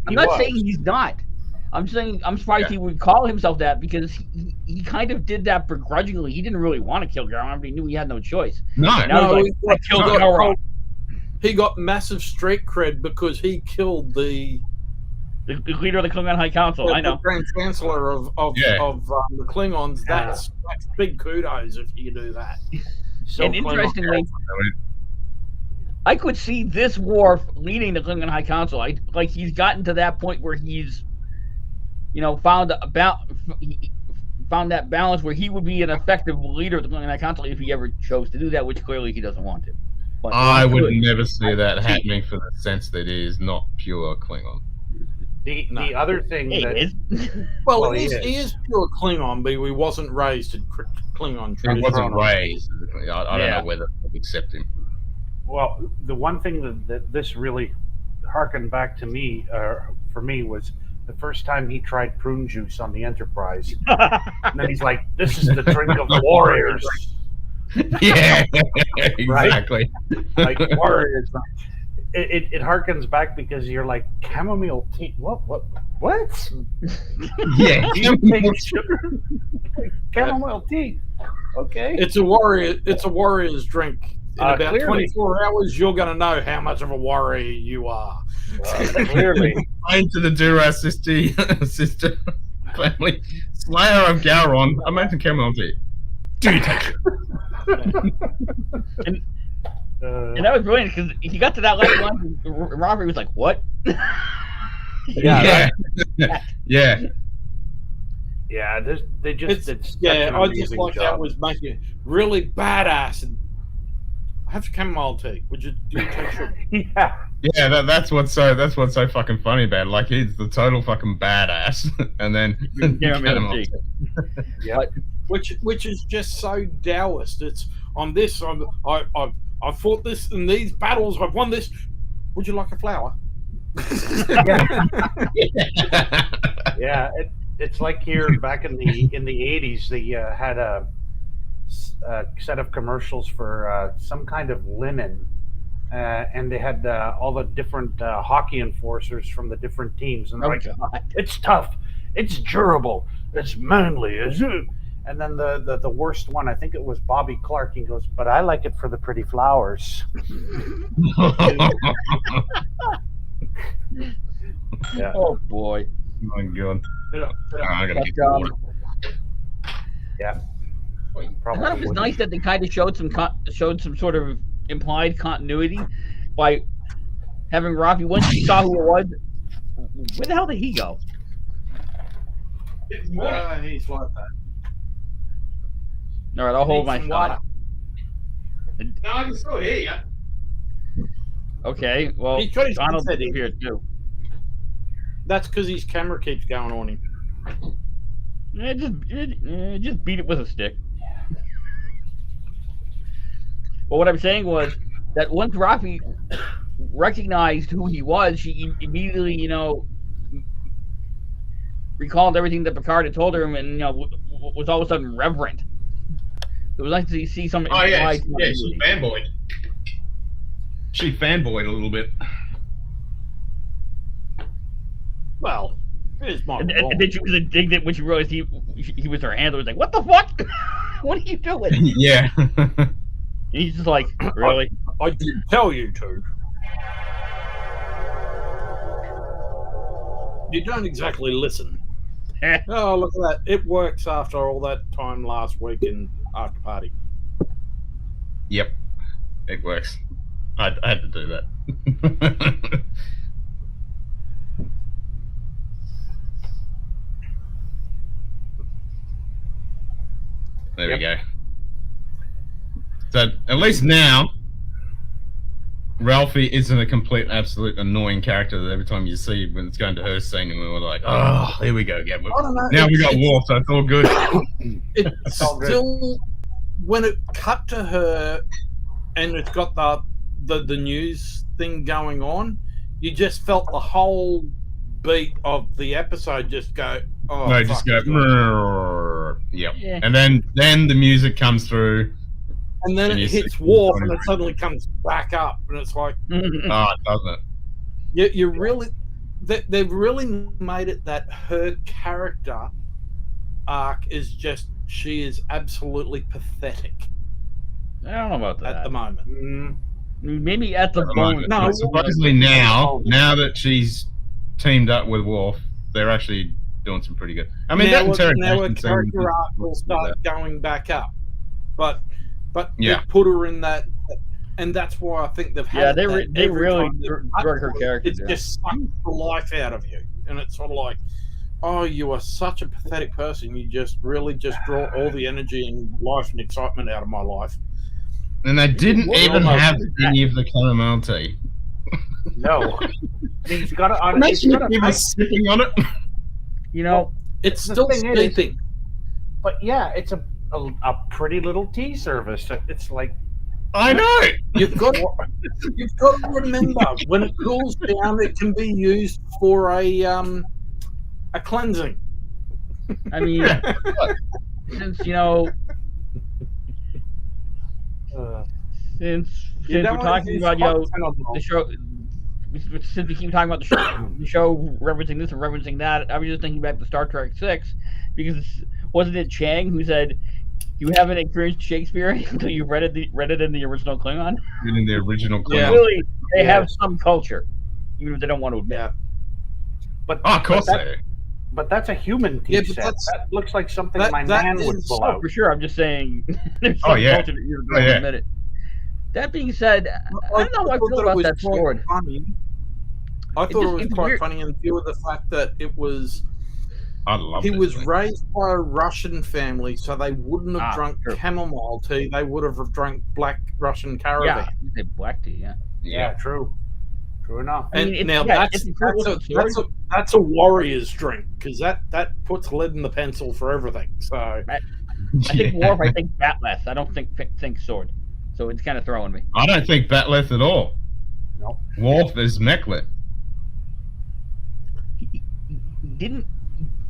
I'm not saying he's not. I'm saying I'm surprised he would call himself that because he kind of did that begrudgingly. He didn't really want to kill Gowron, but he knew he had no choice. No, Now he's like, I killed Gowron. He got massive street cred because he killed the The leader of the Klingon High Council. I know. The Grand Chancellor of the Klingons. That's big kudos if you do that. So And interestingly, I could see this Worf leading the Klingon High Council. Like he's gotten to that point where he's, found that balance where he would be an effective leader of the Klingon High Council if he ever chose to do that, which clearly he doesn't want to. But I would never see that happening for the sense that he is not pure Klingon. The other thing that he is pure Klingon, but he wasn't raised in Klingon tradition. He wasn't raised. I don't know whether they'd accept him. Well, the one thing that this really harkened back to me, for me, was the first time he tried prune juice on the Enterprise. And then he's like, "This is the drink of warriors." Yeah, exactly. Like warriors. It harkens back because you're like, chamomile tea. What? Yeah, chamomile tea. Okay. It's a warrior's drink. In about clearly. 24 hours, you're going to know how much of a warrior you are. Clearly. Into the Duras sister family. Slayer of Gowron. Imagine chamomile tea. Do you take it? And that was brilliant because he got to that last line, and Robert was like, "What?" Yeah. They just did such an I just amazing like job. that was making it really badass. And I have chamomile tea. Do you take sugar? Yeah. That's what's so fucking funny about it. Like he's the total fucking badass, and then Chamomile tea. Yep. Which is just so Taoist. It's on this. I fought this in these battles. I've won this. Would you like a flower? Yeah, it's like here back in the 80s, they had a set of commercials for some kind of linen, and they had all the different hockey enforcers from the different teams, and they're like, "It's tough, it's durable, it's manly." And then the worst one, I think it was Bobby Clark. He goes, "But I like it for the pretty flowers." Yeah. Oh boy! Oh my god! I gotta get But, water. Yeah. I Probably thought it was wouldn't. nice that they kind of showed some sort of implied continuity by having Robbie, once you saw who it was, where the hell did he go? He's like that. All right, I'll hold my Need some shot. water. No, I can still hear you. Okay, well, He's got his Donald's headset in. here too. That's because his camera keeps going on him. Just beat it with a stick. But what I'm saying was that once Rafi recognized who he was, she immediately, recalled everything that Picard had told her, and was all of a sudden reverent. It was nice to see some. Oh yeah, implied she fanboyed. She fanboyed a little bit. Well, it's my And then she was indignant when she realized he was her handler. Was like, "What the fuck? What are you doing?" Yeah. And he's just like, "Really?" I didn't tell you to. You don't exactly listen. Oh, look at that. It works after all that time last week in After Party. Yep. It works. I had to do that. There we go. So at least now, Ralphie isn't a complete, absolute annoying character that every time you see when it's going to her scene, and we're like, "Oh, here we go again." I don't know. Now we got War, so it's all good. It's all good. still, when it cut to her and it's got the news thing going on, you just felt the whole beat of the episode just go, oh, No, fuck, just go. it's gone. "Mrrr." Yep. Yeah. And then the music comes through. And then and it you hits see- Worf and it suddenly comes back up, and it's like, Oh, it doesn't. you really, they've really made it that her character arc is just, she is absolutely pathetic I don't know about that. at the moment. Mm, Maybe at the At the moment. moment. No, But supposedly now that she's teamed up with Worf, they're actually doing some pretty good. I mean, now, that interrogation now her scene character arc will was start going back up, but Yeah. they put her in that, and that's why I think they've had Yeah, it they that every really time they've drug her cut character it's down. just sucks the life out of you, and it's sort of like, oh, you are such a pathetic person. You just really just draw all the energy and life and excitement out of my life. And they didn't Well, even almost have exactly. any of the chamomile tea. No. He's got it on. Imagine if he was sipping on it. You know, It's The still thing is- steeping. But yeah, it's a pretty little tea service. It's like I know. You've got to remember when it cools down, it can be used for a cleansing. I mean, since you know, since You we're don't wanna talking use about hot fennel. the show, since we keep talking about the show referencing this and referencing that, I was just thinking back to Star Trek 6 because wasn't it Chang who said you haven't experienced Shakespeare until you've read it in the original Klingon? In the original Yeah. Klingon. Really, they Yeah. have some culture, even if they don't want to admit. Yeah. but Oh, of course but they. But that's a human tea Yeah, but set. that's- That looks like something that- my that man would is- pull Oh, out. for sure. I'm just saying there's Oh, some yeah. culture that you're Oh, going to yeah. admit it. That being said, I don't know how I thought feel it about was that quite sword. funny. I thought it was it's quite weird. funny in view of the fact that it was I love he this was thing. raised by a Russian family, so they wouldn't have drunk sure. chamomile tea. They would have drunk black Russian caravan. Yeah, you say black tea, yeah. Yeah, true. True enough. I mean, And it's- now yeah, that's it's a cool looking that's a warrior's drink because that puts lead in the pencil for everything. So I think Worf, I think Batleth. I don't think sword. So it's kind of throwing me. I don't think Batleth at all. No. Worf is Mechlith. He didn't.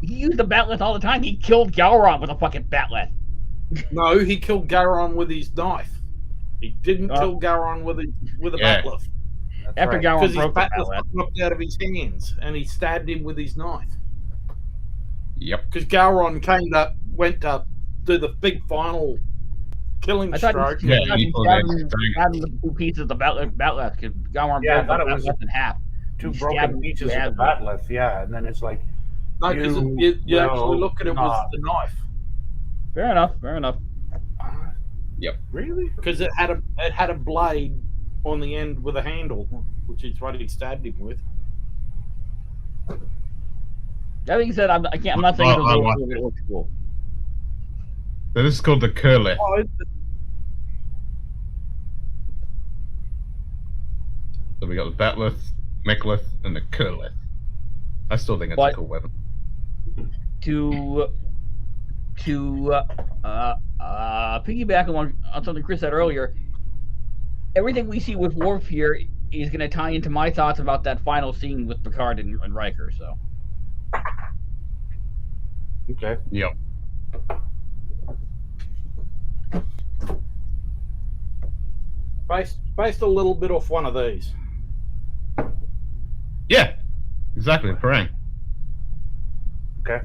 He used the Batleth all the time. He killed Gowron with a fucking Batleth. no, he killed Garon with his knife. He didn't kill Garon with a Yeah. batleth That's After right. Gowron because his broke the batleth Batleth. knocked out of his hands and he stabbed him with his knife. Yep. Because Gowron went to do the big final killing I thought stroke. Yeah, he he pulled that stabbed him with 2 pieces of the Batleth because Gowron Yeah, I broke thought the it was Batleth in half. Two He broken stabbed pieces him of the batleth, yeah, and then it's like No, because You you actually will look at it not. with the knife Fair enough. really? because it had a blade on the end with a handle, which is what he stabbed him with. That being said, I'm not saying it looks cool. So this is called the Curleth. Oh, So we got the Batleth, Mechlith, and the Curleth. I still think it's But- a cool weapon. To piggyback on something Chris said earlier, everything we see with Worf here is going to tie into my thoughts about that final scene with Picard and Riker. So Okay. Yep. based a little bit off one of these. Yeah. Exactly. Parang. Okay.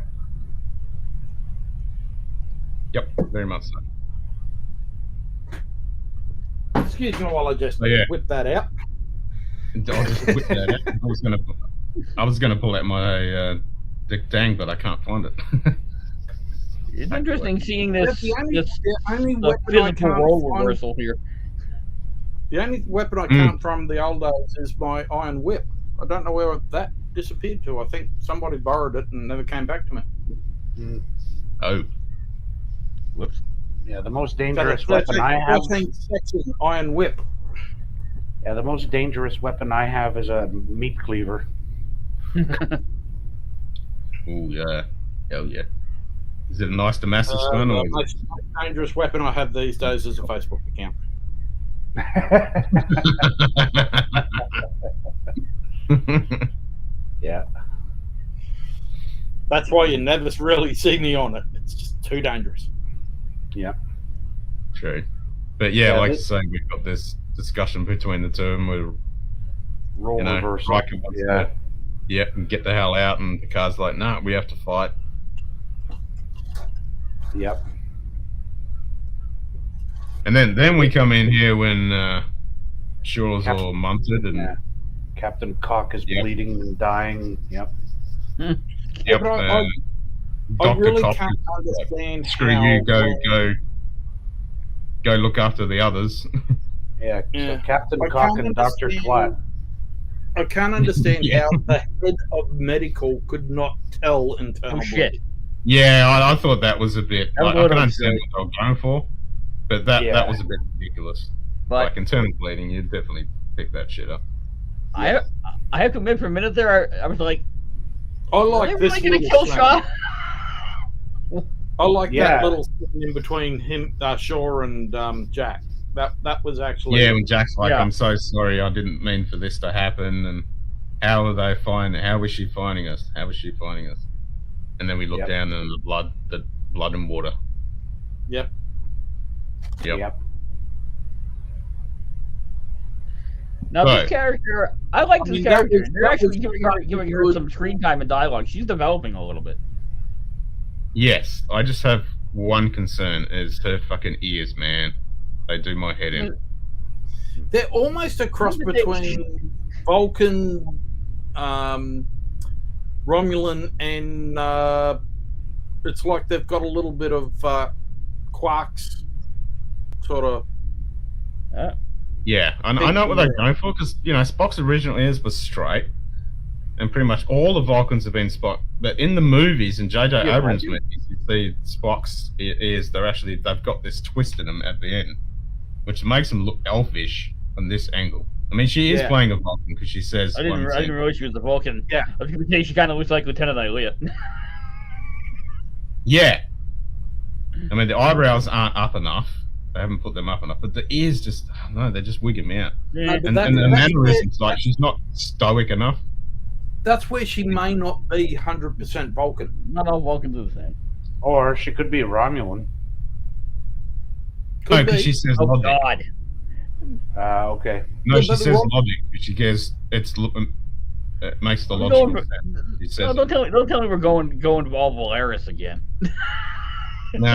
Yep. Very much so. Excuse me while I just Oh, yeah. whip that out. I'll just whip that out. I was gonna pull out my Dick Dang, but I can't find it. it's interesting seeing this The only the weapon I physical can't role find, reversal here. the only weapon I can't from the old days is my iron whip. I don't know where that disappeared to. I think somebody borrowed it and never came back to me. Oh. Whoops. Yeah, the most So dangerous that's weapon I have. section iron whip. Yeah, the most dangerous weapon I have is a meat cleaver. Oh yeah. Hell yeah. Is it a nice Damascus gun or The most dangerous weapon I have these days is a Facebook account. Yeah. That's why you never really see me on it. It's just too dangerous. True. But yeah, Yeah, like this- I say, we've got this discussion between the two, and we're Role reversal. Riker wants Yeah. to, yep, and get the hell out, and Picard's like, nah, we have to fight. Yep. And then we come in here when Shaw's Cap- all munted, and Yeah. Captain Cock is Yep. bleeding and dying. Yep. Yep. but I Dr. really Cox can't is like, understand screw how you, go look after the others. Yeah. Yeah. So Captain I Cock can't and Dr. understand- Twat. I can't understand Yeah. how the head of medical could not tell internal Oh shit. bleeding. Yeah, I thought that was a bit. That was Like, a I little can understand silly. what they were going for, but that Yeah. was a bit ridiculous. But Like internal bleeding, you'd definitely pick that shit up. I have to admit, for a minute there, I was like, I "Are like they this really gonna little kill scene. Shaw?" I like Yeah. that little scene in between him, Shaw, and Jack. That was actually Yeah, when Jack's like, Yeah. "I'm so sorry, I didn't mean for this to happen," and how is she finding us? How is she finding us? And then we look Yep. down and the blood and water. Yep. Yep. Now Right. this character, I like I this mean, that character. was- They're that actually was giving her good. some screen time and dialogue. She's developing a little bit. Yes, I just have one concern: is her fucking ears, man. They do my head in. They're almost a cross between Vulcan, Romulan, and it's like they've got a little bit of Quark's sort of. Yeah, I know what they're going for because Spock's original ears were straight, and pretty much all the Vulcans have been Spock. But in the movies, in J.J. Yeah, Abrams movies, you see Spock's ears. They've got this twist in them at the end, which makes them look elfish on this angle. I mean, she is Yeah. playing a Vulcan because she says, I didn't realize she was the Vulcan. Yeah. I was going to say she kind of looks like Lieutenant Ilea. Yeah. I mean, the eyebrows aren't up enough. They haven't put them up enough, but the ears just, I don't know, they're just wigging me out. No, but And the that's mannerisms, where- like, she's not stoic enough. That's where she may not be 100% Vulcan. Not all Vulcans are the same. Or she could be a Romulan. No, Could because be. she says Oh logic. God! Okay. No, Yeah, she but says what- logic. She goes, it makes the I'm logical going sense. She No, says, don't tell me we're going to all Valeris again. no.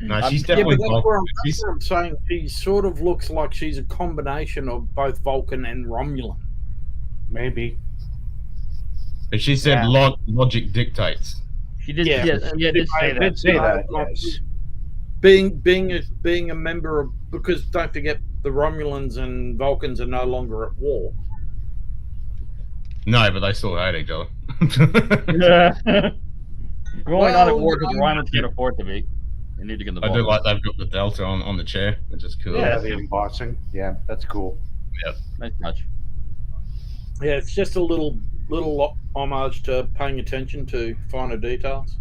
No, she's Yeah, definitely but that's Vulcan. where, She's, that's where I'm saying she sort of looks like she's a combination of both Vulcan and Romulan. Maybe. but she said Yeah. logic dictates. She did. Yeah. Yes, yeah, did say I that. did say that, Like, yes. being a member of, because don't forget the Romulans and Vulcans are no longer at war. No, but they still hate each other. We're only not at Well, war because the I'm- Romans can't afford to be. They need to get the I do Vulcans. like they've got the delta on the chair, which is cool. Yeah, the embossing. Yeah, that's cool. Nice touch. Yeah, it's just a little homage to paying attention to finer details.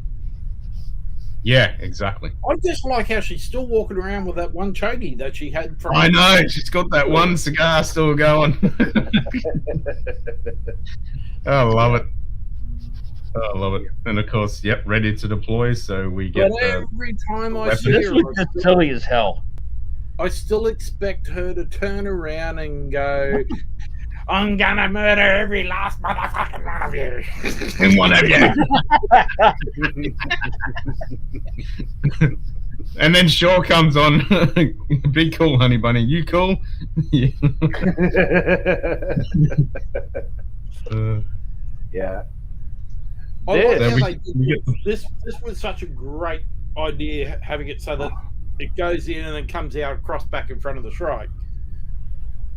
Yeah, exactly. I just like how she's still walking around with that one chogie that she had from. I know, she's got that one cigar still going. I love it. I love it. And of course, yep, ready to deploy, so we get But every time I weapon. see This her, was just silly as hell. I still expect her to turn around and go, "I'm gonna murder every last motherfucking one of you." and one of you. And then Shaw comes on. Be cool, honey bunny. You cool? Yeah. Yeah. I like This- how we- they did we get- this. This was such a great idea, having it so that it goes in and then comes out across back in front of the shrike.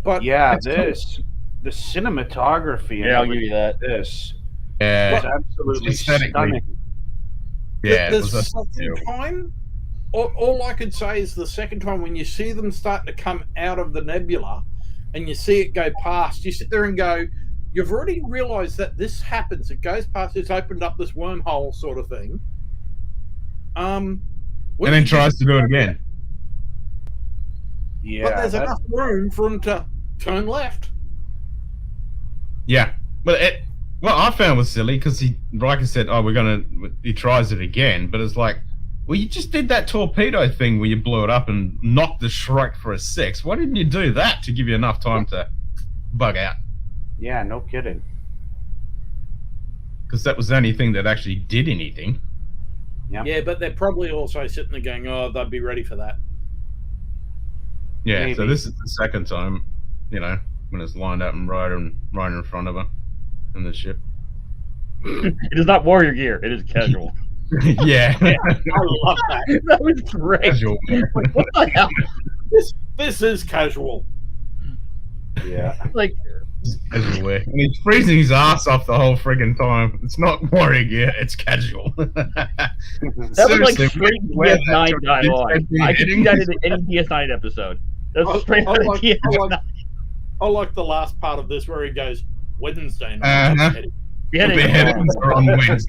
But Yeah, it's cool. the cinematography Yeah, I'll and give you that. this Yeah, is absolutely Aesthetically. stunning. yeah. the it was a- second time, all I could say is the second time when you see them start to come out of the nebula and you see it go past, you sit there and go, you've already realized that this happens. It goes past, it's opened up this wormhole sort of thing. and then tries to do it again. Yeah, But there's that- enough room for him to turn left. Yeah, but what I found was silly because Riker said, "Oh, he tries it again," but it's like, well, you just did that torpedo thing where you blew it up and knocked the Shrike for a 6. Why didn't you do that to give you enough time to bug out? yeah, no kidding. Because that was the only thing that actually did anything. Yep. Yeah, but they're probably also sitting there going, oh, they'd be ready for that. Yeah, so Maybe. this is the second time, when it's lined up and right in front of her in the ship. It is not warrior gear. It is casual. Yeah. I love that. That was great. Casual. Like, what the hell? This is casual. Yeah. Like, Casual wear. And he's freezing his ass off the whole friggin' time. It's not warrior gear, it's casual. that was like straight DS9 dialogue. I could see that in any DS9 episode. That's straight out of DS9. I like the last part of this where he goes, Wednesday Uh-huh. night. Beheadings are on Wednesdays.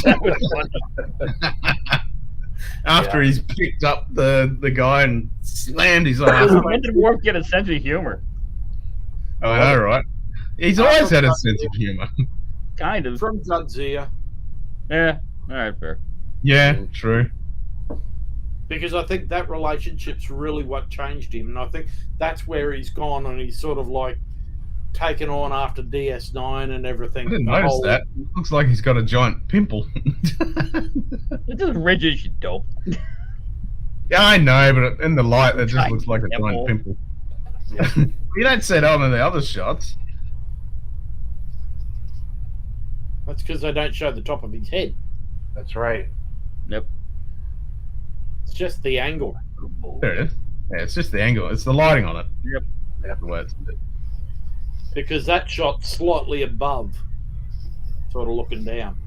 That was funny. After he's picked up the guy and slammed his ass. When did Worf get a sense of humor? Oh, I know, right? He's always had a sense of humor. Kind of. From Jadzia. Yeah. All right, fair. Yeah, true. Because I think that relationship's really what changed him. And I think that's where he's gone and he's sort of like taken on after DS9 and everything. I didn't notice that. It looks like he's got a giant pimple. It's just ridges, you dope. Yeah, I know, but in the light, it just Giant looks like a pimple. giant pimple. Yeah. You don't see that on the other shots. That's because they don't show the top of his head. That's right. Yep. It's just the angle. There it is. Yeah, it's just the angle. It's the lighting on it. Yep. That's the way it's. Because that shot's slightly above, sort of looking down.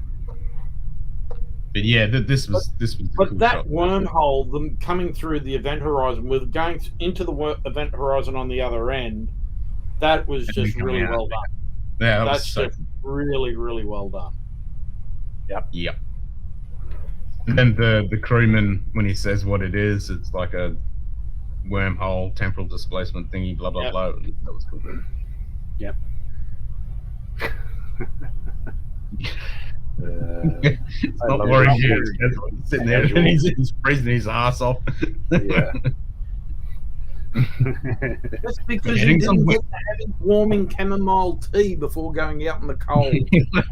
But yeah, this was the But cool that shot. wormhole, them coming through the event horizon, with going into the event horizon on the other end, that was And just then really coming out. well done. Yeah, that was That's so. just really, really well done. Yep. And then the crewman, when he says what it is, it's like a wormhole, temporal displacement thingy, blah blah Yep. blah. That was cool. Yep. It's I not love worrying it. you. He's sitting there and he's freezing his ass off. Yeah. That's because Getting you didn't somewhere. get to having warming chamomile tea before going out in the cold.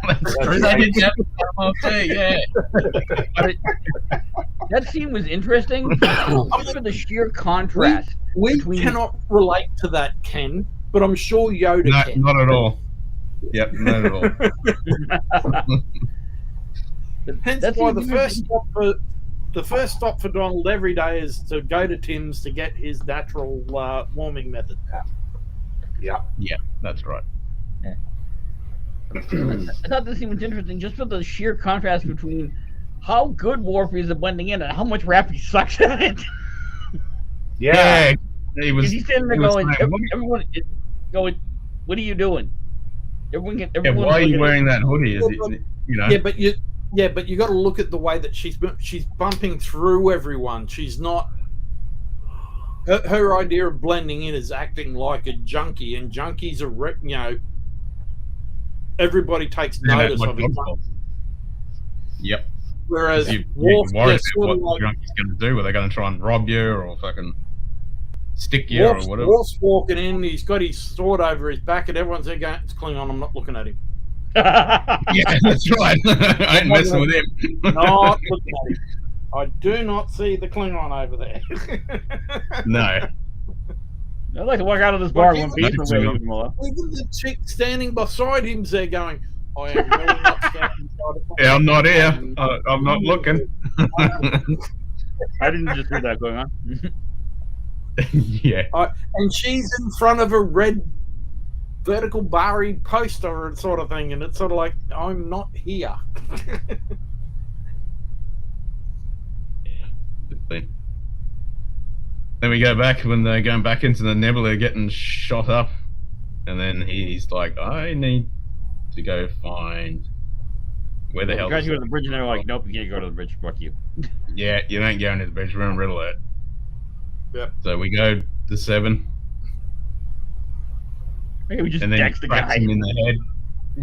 That's true. right. They didn't have caramel tea, yeah. That scene was interesting just for the sheer contrast. We Between- cannot relate to that, Ken, but I'm sure Yoda No, can. not at all. Yep, not at all. Hence That why seems the first stop for Donald every day is to go to Tim's to get his natural warming method. Yeah. Yeah, that's right. I thought this scene was interesting just for the sheer contrast between how good Worf is at blending in and how much rap he sucks at it. Yeah. He was. He's standing there he was going, saying, everyone is going, what are you doing? Everyone can. yeah, Everyone's why are you looking at- wearing that hoodie? Is it, you know? Yeah, but you got to look at the way that she's bumping through everyone. She's not. Her idea of blending in is acting like a junkie, and junkies are everybody takes Yeah, notice like of it. dodgeball. Yep. Whereas You Worf, worry they're about sort what of the like, junkie's going to do. Are they going to try and rob you or fucking stick you or whatever? Worf's walking in, he's got his sword over his back, and everyone's there going, "It's Klingon, I'm not looking at him." Yeah, that's right. I ain't messing with him. Not looking at him. I do not see the Klingon over there. No. I'd like to walk out of this bar in one Well, piece. that's and true. leave him alone. Even the chick standing beside him's there going, "I am really not standing beside a Klingon." Yeah, I'm not here. I'm not looking. I didn't just see that going on. Yeah. And she's in front of a red vertical barry poster and sort of thing, and it's sort of like, I'm not here. Then we go back when they're going back into the nebula, getting shot up, and then he's like, "I need to go find where the hell." Guys, is you go to it?" the bridge, and they're like, "Nope, you can't go to the bridge. Fuck you." Yeah, you don't go into the bridge room, red alert. Yep. So we go to 7, Maybe we just and then text the cracks guy. him in the head.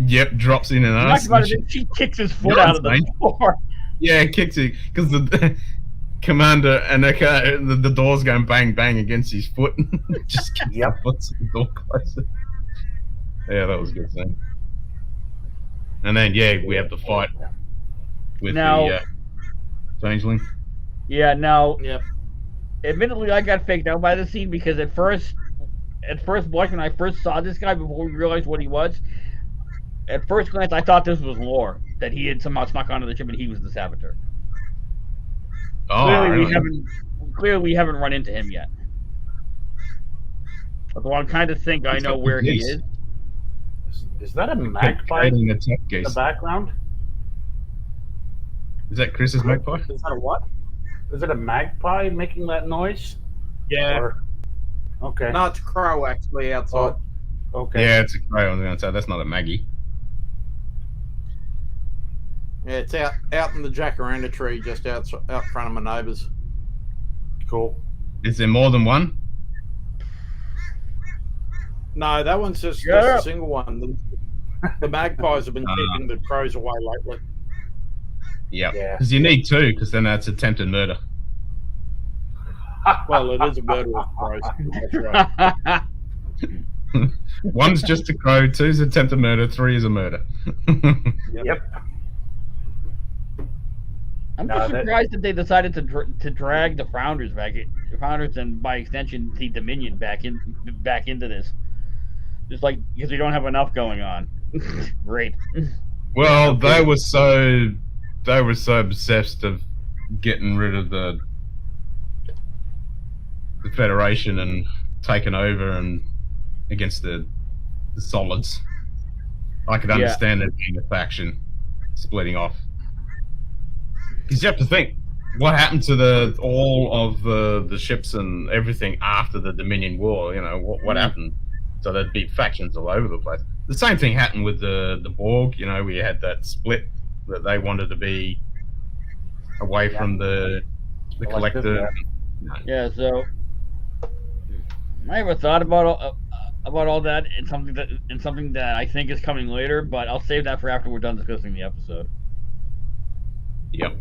Yep, drops in an Talked ass. about it, she kicks his foot Yeah, out of the insane. door. Yeah, kicks it because the commander and the door's going bang bang against his foot. Just kicks Yep. the foot so the door closes. Yeah, that was a good thing. And then we have the fight with Now- the changeling. Yeah, now, Yep. admittedly, I got faked out by the scene because at first, at first blush, when I first saw this guy before we realized what he was, at first glance I thought this was lore, that he had somehow snuck onto the ship and he was the saboteur. Oh, Clearly we haven't run into him yet. Although I kind of think I know where he is. Is that a magpie Creating a tech in the case. background? Is that Chris's magpie? Is that a what? Is it a magpie making that noise? Yeah. Or, okay. No, it's a crow actually outside. Oh, okay. Yeah, it's a crow. I was going to say that's not a Maggie. Yeah, it's out in the jacaranda tree just out front of my neighbours. Cool. Is there more than one? No, that one's just a single one. The magpies have been keeping the crows away lately. Yeah. Yeah. Because you need two, because then that's attempted murder. Well, it is a murder of crows. That's right. One's just a crow, two's attempted murder, three is a murder. Yep. I'm No, just surprised that they decided to drag the Founders and by extension the Dominion back into this. Just like because we don't have enough going on. Great. Well, they were so obsessed of getting rid of the Federation and taking over and against the solids. I could understand it being a faction splitting off. Because you have to think, what happened to all of the ships and everything after the Dominion War? You know, what happened? So there'd be factions all over the place. The same thing happened with the Borg. You know, we had that split that they wanted to be away from the collective. Yeah, so I never thought about all that and something that I think is coming later, but I'll save that for after we're done discussing the episode. Yep.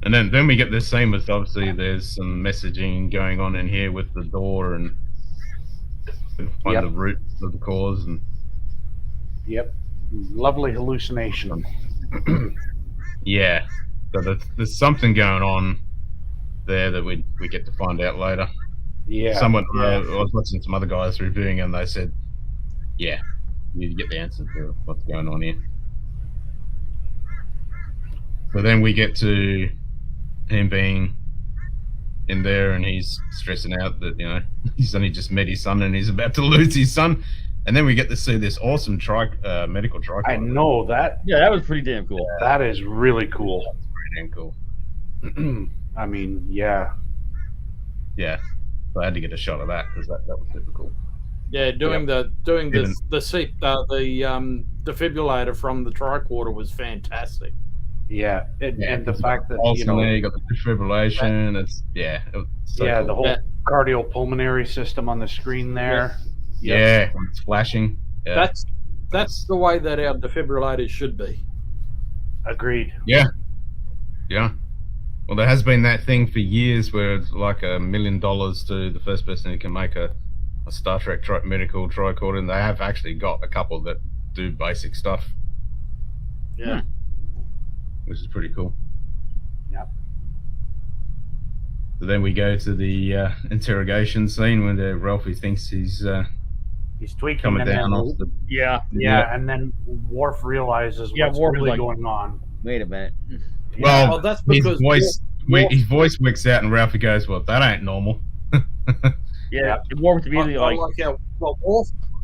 And then we get the same with, obviously there's some messaging going on in here with the door and find the root of the cause and Yep. Lovely hallucination. yeah. So there's something going on there that we get to find out later. Yeah. I was watching some other guys reviewing and they said, yeah, you need to get the answer to what's going on here. So then we get to him being in there and he's stressing out that, you know, he's only just met his son and he's about to lose his son. And then we get to see this awesome medical tricorder. I know that. Yeah, that was pretty damn cool. That is really cool. Pretty damn cool. I mean, yeah. Yeah. So I had to get a shot of that because that was super cool. Yeah, doing the defibrillator from the tricorder was fantastic. Yeah, and the fact that you got the defibrillation. It was so cool. The whole cardiopulmonary system on the screen there. Yeah, when it's flashing. Yeah. That's the way that our defibrillators should be. Agreed. Yeah. Well, there has been that thing for years where it's like $1 million to the first person who can make a Star Trek medical tricorder, and they have actually got a couple that do basic stuff. Yeah. Which is pretty cool. Yep. So then we go to the interrogation scene when Ralphie thinks he's tweaking coming and down then, off the... Yeah, and then Worf realizes what's really going on. Wait a minute. Well, that's because his voice wicks out and Ralphie goes, well, that ain't normal. Yeah, Worf's immediately I like how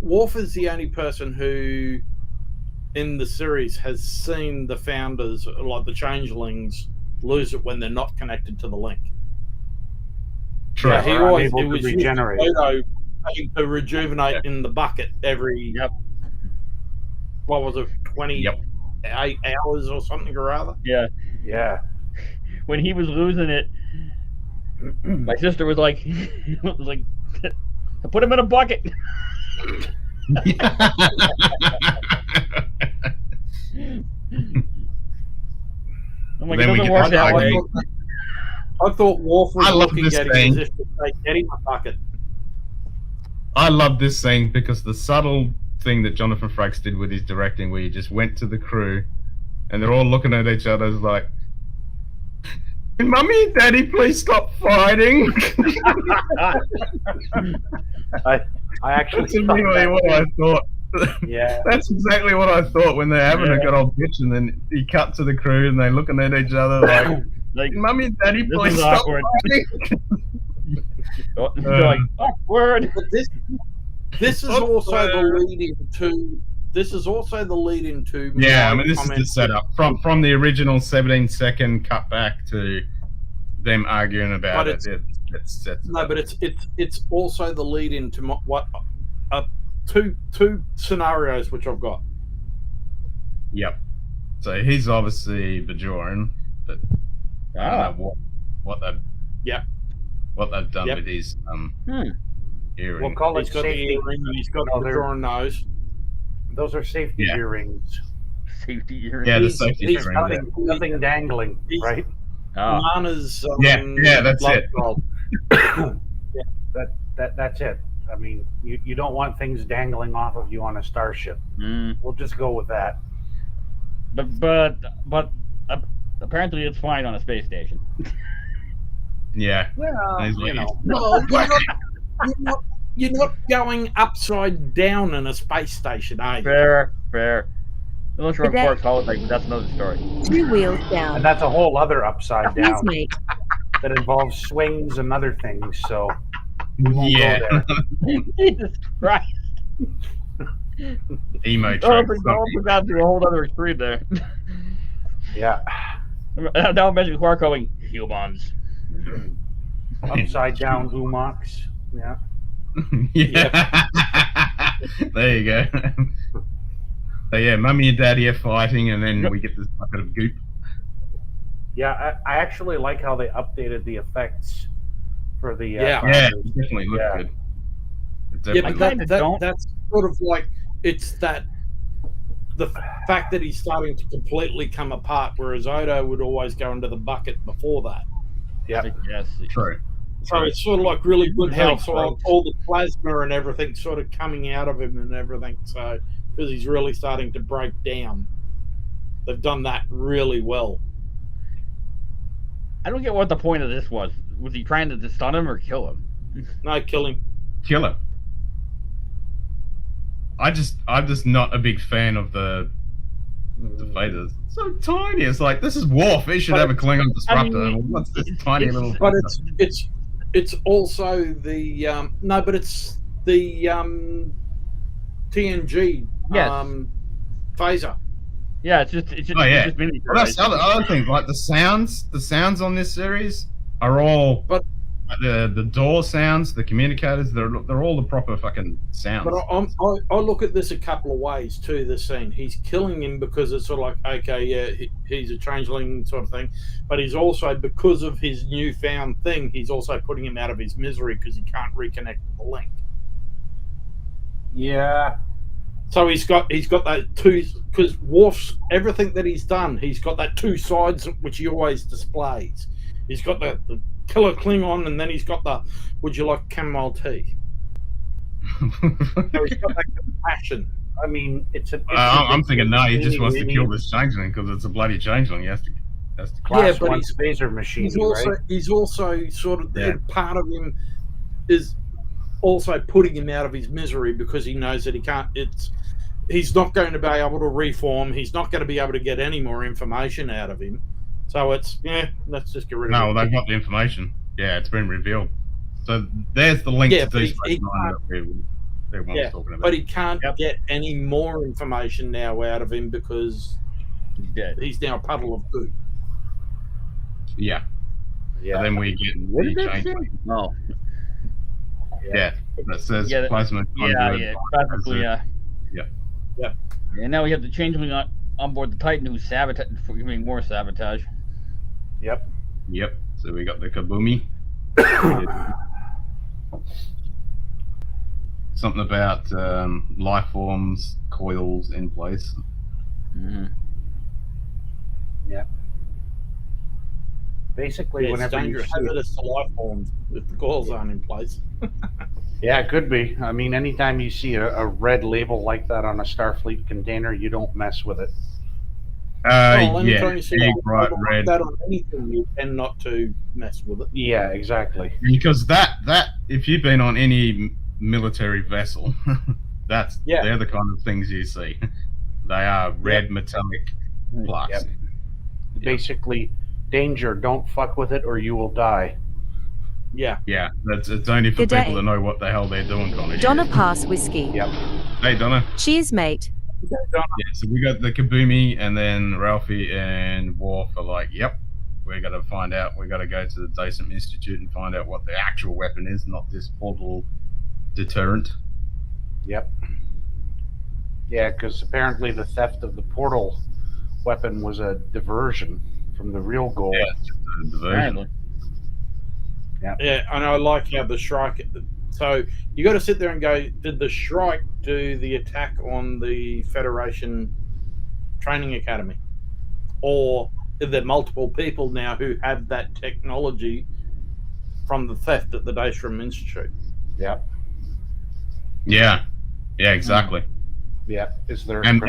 Worf is the only person who in the series has seen the Founders, like the Changelings, lose it when they're not connected to the link. True. Yeah, he always able to regenerate. To rejuvenate in the bucket every what was it, 28 hours or something or other? Yeah. When he was losing it, my sister was like, put him in a bucket. I'm like, it doesn't work that way. I thought Worf was looking at him as if to say, get him a bucket. I love this scene because the subtle thing that Jonathan Frakes did with his directing, where he just went to the crew and they're all looking at each other like, can Mummy and Daddy please stop fighting? I actually That's thought immediately that what I thought. Yeah. That's exactly what I thought when they're having a good old bitch, and then he cut to the crew and they're looking at each other like, Like, "Mummy and Daddy, this please is stop awkward. fighting." they're like, awkward. But this is also the lead into. This is also the lead into. Yeah, I my mean, this is comment- the setup from the original 17-second cut back to them arguing about But it. It sets it No, up. but it's also the lead into what two scenarios which I've got. Yep. So he's obviously Bajoran, but I don't know what they've what they've done with his earring. We'll call it He's got the safety. earring and he's got No, the they're- drawn nose. Those are safety Yeah. earrings. Safety earring. Yeah, the he's- safety he's earring. Nothing dangling, He's- right? Oh. Nana's Yeah, that's love it. child. That's it. I mean, you don't want things dangling off of you on a starship. Mm. We'll just go with that. But apparently it's fine on a space station. Yeah. Well, He's like, No, you're not going upside down in a space station, are you? Fair. Unless you're on But that- Quark's holodeck, but that's another story. 2 wheels And down. that's a whole other upside Please down make that involves swings and other things. So we won't Yeah. go there. Jesus Christ. Emo Oh, track. we got to a whole other extreme there. Yeah, Now imagine Quark going, humans. upside down humox. Yeah. Yeah. There you go. So yeah, Mummy and Daddy are fighting, and then we get this bucket of goop. Yeah, I actually like how they updated the effects for the Yeah. Yeah, classes. it definitely looks Yeah. good. It Yeah, definitely but kinda don't. that's sort of like it's that the fact that he's starting to completely come apart, whereas Odo would always go into the bucket before that. Yeah. Yes. true. So it's sort of like really good how Really sort of gross. all the plasma and everything sort of coming out of him and everything. So because he's really starting to break down, they've done that really well. I don't get what the point of this was. Was he trying to stun him or kill him? No, kill him. Killer. I'm just not a big fan of the fighters. So tiny. It's like, this is Worf. He should But have a Klingon disruptor. I mean, What's this it's- tiny it's- little? But it's also the no, but it's the TNG Yes. phaser. Yeah, it's just Oh, yeah. it's just miniature. Well, that's other things. Like the sounds on this series are all. But- like the door sounds, the communicators, they're all the proper fucking sounds. But I look at this a couple of ways too. This scene, he's killing him because it's sort of like, okay, yeah, he's a changeling sort of thing, but he's also, because of his newfound thing, he's also putting him out of his misery because he can't reconnect with the link. Yeah. So he's got that two, because Worf's everything that he's done, he's got that two sides which he always displays. He's got the killer Klingon, and then he's got the would you like chamomile tea? So he's got that compassion. I mean, it's a. I'm thinking, no, he just wants to kill this. this changeling because it's a bloody changeling. He has to Class but one he's- phaser machine, He's also sort of Yeah. part of him is also putting him out of his misery because he knows that he can't. He's not going to be able to reform. He's not going to be able to get any more information out of him. So let's just get rid of No, it. they've got the information. Yeah, it's been revealed. So there's the link Yeah, to but Deep he Space Nine that everyone was talking about. But he can't Yep. get any more information now out of him because He's dead. he's now a puddle of goo. Yeah. Yeah. And then we get What the did that say? changeling. No. Yeah. That says Yeah, plasma conduit. Yeah, practically, yeah. Yeah. And now we have the changeling on board the Titan who's giving more sabotage. Yep. Yep. So we got the Kabumi. Something about life forms, coils in place. Mm-hmm. Basically, Yeah, it's whenever you dangerous see it. hazardous to life forms if the coils aren't in place. Yeah, it could be. I mean, anytime you see a red label like that on a Starfleet container, you don't mess with it. Well, Yeah. anytime you see Big, a bright label like red. that on anything, you tend not to mess with it. Yeah, exactly. Because that if you've been on any military vessel. They're the kind of things you see. They are red metallic plaques. Yep. Basically, danger, don't fuck with it or you will die. Yeah. Yeah, it's only for Good people day. that know what the hell they're doing, kind of Donna shit. pass whiskey. Yep. Hey, Donna. Cheers, mate. Yeah, so we got the Kabumi, and then Ralphie and Worf are like, yep, we're going to find out. We got to go to the Dasent Institute and find out what the actual weapon is, not this portal deterrent. Yep. Yeah, because apparently the theft of the portal weapon was a diversion from the real goal. Yeah, it's just a diversion. Yeah, and I like how the Shrike. So you got to sit there and go, did the Shrike do the attack on the Federation Training Academy? Or are there multiple people now who have that technology from the theft at the Daystrom Institute? Yep. Yeah, exactly. Yep. Is there And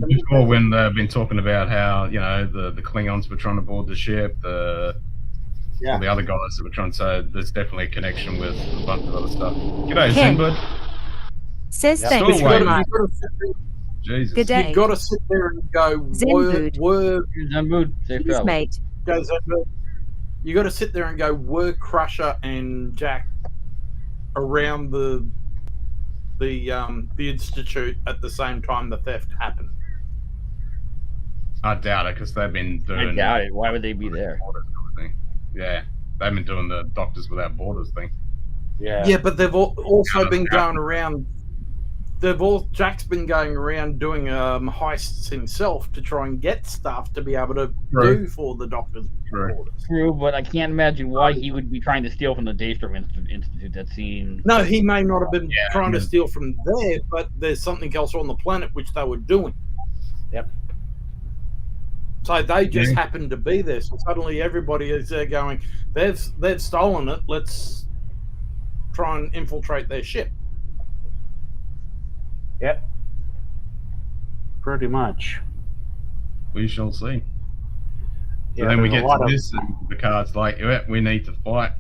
before, when they've been talking about how, the Klingons were trying to board the ship, all the other guys that were trying to say there's definitely a connection with a bunch of other stuff. G'day, Ken. Zenbud. Says Yep. thanks Still very waiting. much. Jesus. Good day. You've got to sit there and go, Zenbud. Zambud, safe Cheers, travel. mate. you got to sit there and go, were Crusher and Jack around the Institute at the same time the theft happened? I doubt it, because they've been doing... I doubt it. Why would they be there? Yeah, they've been doing the Doctors Without Borders thing. Yeah, but they've also been going around. Jack's been going around doing heists himself to try and get stuff to be able to do for the Doctors Without Borders. True, but I can't imagine why he would be trying to steal from the Daystrom Institute. That seems... No, he may not have been trying to steal from there, but there's something else on the planet which they were doing. Yep. So they just happened to be there. So suddenly everybody is there going, they've stolen it. Let's try and infiltrate their ship. Yep. Pretty much. We shall see. So Yeah, then we there's get a lot to of- this, and Picard's like, yeah, we need to fight.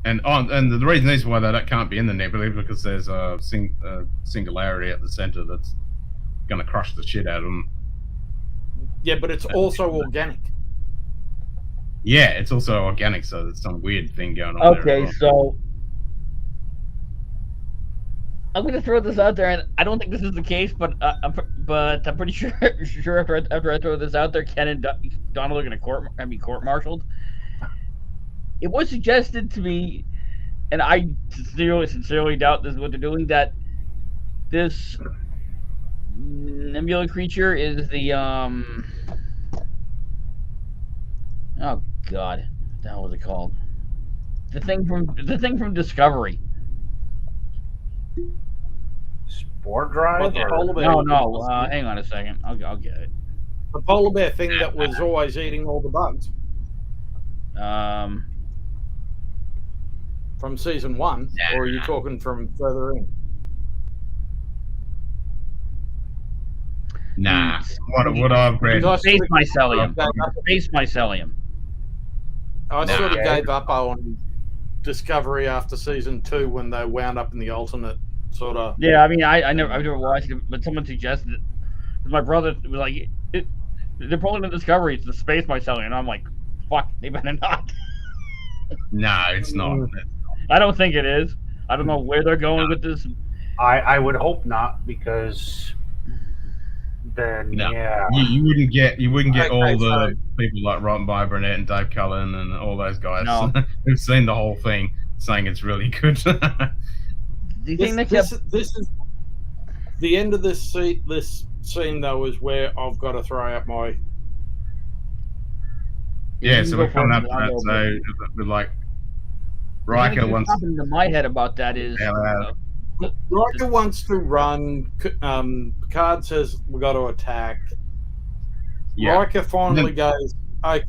And the reason is why that can't be in the nebula, because there's a singularity at the center that's going to crush the shit out of them. Yeah, but it's also organic. Yeah, it's also organic, so there's some weird thing going on there. Okay, so I'm going to throw this out there, and I don't think this is the case, but I'm pretty sure after I throw this out there, Ken and Donald are going to be court-martialed. It was suggested to me, and I sincerely doubt this is what they're doing, that this nebula creature is the oh god, what the hell was it called? The thing from Discovery. Spore drive? Like the or- polar bear. No, hang on a second. I'll get it. The polar bear thing that was always eating all the bugs from season 1, or are you talking from further in? Nah, what I've read. Space mycelium. I Space mycelium. sort of gave up on Discovery after season 2 when they wound up in the alternate sort of. Yeah, I mean, I never watched it, but someone suggested it. My brother was like, they're pulling the Discovery. It's the space mycelium, and I'm like, fuck, they better not. No, it's not. I don't think it is. I don't know where they're going with this. I would hope not, because then No. yeah. You wouldn't get Okay, all the so- people like Rotten by Burnett and Dave Cullen and all those guys No. who've seen the whole thing saying it's really good. Do you think they This kept? is the end of this scene though, is where I've got to throw out my. Yeah, You so can we're go coming up first, to and I'll that. go So we're like, first. Riker wants. Something in my head about that is Riker wants to run. Picard says we got to attack. Yeah, Riker finally goes, okay.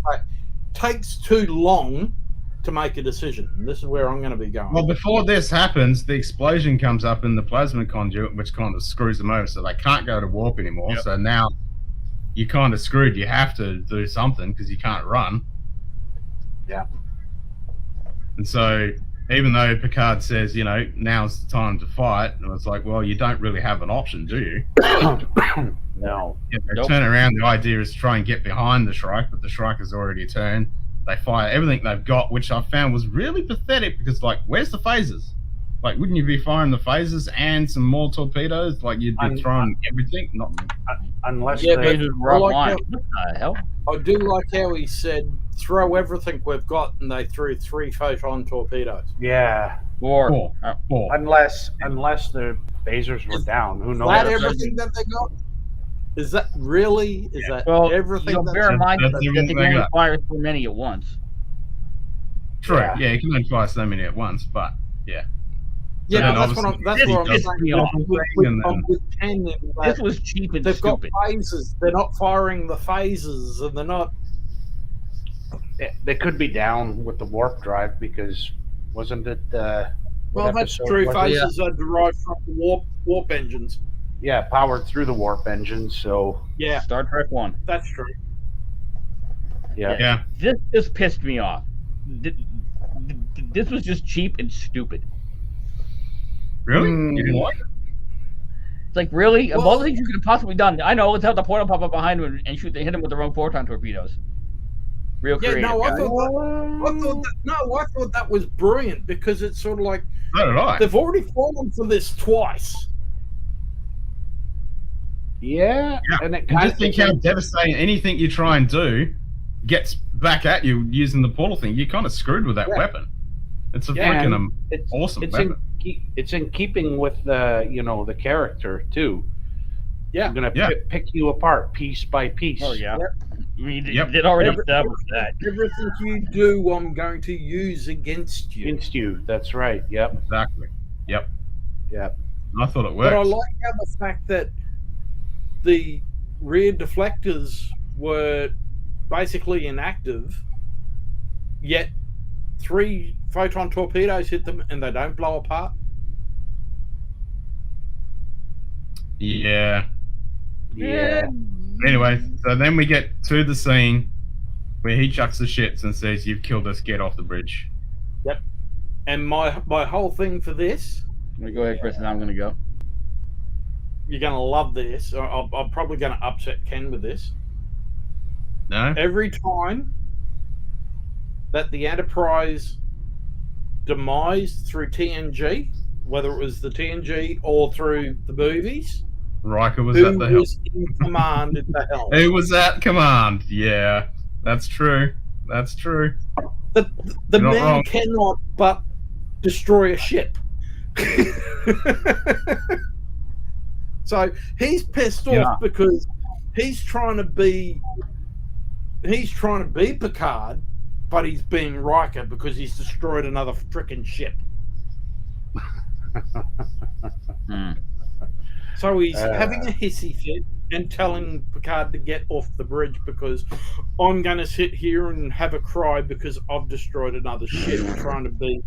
Takes too long to make a decision. And this is where I'm going to be going. well, before this happens, the explosion comes up in the plasma conduit, which kind of screws them over, so they can't go to warp anymore. Yep. So now you're kind of screwed. You have to do something because you can't run. Yeah. And so even though Picard says, now's the time to fight, and it's like, well, you don't really have an option, do you? No. Yeah, they Nope. turn around. The idea is to try and get behind the Shrike, but the Shrike has already turned. They fire everything they've got, which I found was really pathetic because, like, where's the phasers? Like, wouldn't you be firing the phasers and some more torpedoes? Like, you'd be throwing everything. Not Unless Yeah, they, Phasers were I like offline. how- What the hell? I do like how he said, throw everything we've got, and they threw 3 photon torpedoes. yeah. Four. Four. Unless the phasers were down. Who Is knows? that everything that they got? Is that really? Is that Well, everything? bear in mind That's that everything they can they only got. fire so many at once. True. Yeah. Yeah, you can only fire so many at once, but yeah. Yeah, then but that's what I'm. obviously- That's what I'm This saying. pissed me off. With 10, in that This was cheap and they've got stupid. phases. They're not firing the phases, and they're not. They could be down with the warp drive because wasn't it? Well, that's true. Phases are derived from the warp engines. Yeah, powered through the warp engine. So Yeah, Star Trek 1. that's true. yeah. Yeah. This just pissed me off. This was just cheap and stupid. Really? You didn't like it? It's like, really? Of all Well- the things you could have possibly done, I know, let's have the portal pop up behind him and hit him with the wrong photon torpedoes. Real Yeah, creative. no, I guys. thought that was brilliant because it's sort of like So did I. they've already fallen for this twice. Yeah, Yeah. and it And kind just of think how devastating anything you try and do gets back at you using the portal thing. You're kind of screwed with that Yeah. weapon. It's a Yeah, freaking and it's awesome it's weapon. it's in keeping with the the character too. Yeah. I'm gonna Yeah. pick you apart piece by piece. Oh, yeah. Yep. I mean, Yep. they'd already Every- established that. Everything you do, I'm going to use against you. Against you. That's right. Yep. Exactly. Yep. Yep. And I thought it But I worked. like how the fact that the rear deflectors were basically inactive, yet 3 photon torpedoes hit them and they don't blow apart. Yeah. Yeah. Anyway, so then we get to the scene where he chucks the shits and says, "You've killed us. Get off the bridge." And my whole thing for this, Go ahead, Chris, and I'm going to go. you're going to love this. I'm probably going to upset Ken with this. No. Every time that the Enterprise demised through TNG, whether it was the TNG or through the movies, Riker was who at the helm. was in command at the helm? Who was at command? Yeah, that's true. That's true. The You're not man wrong. cannot but destroy a ship. So he's pissed Yeah. off because he's trying to be Picard, but he's being Riker because he's destroyed another frickin' ship. Hmm. So he's having a hissy fit and telling Picard to get off the bridge because I'm going to sit here and have a cry because I've destroyed another ship trying to be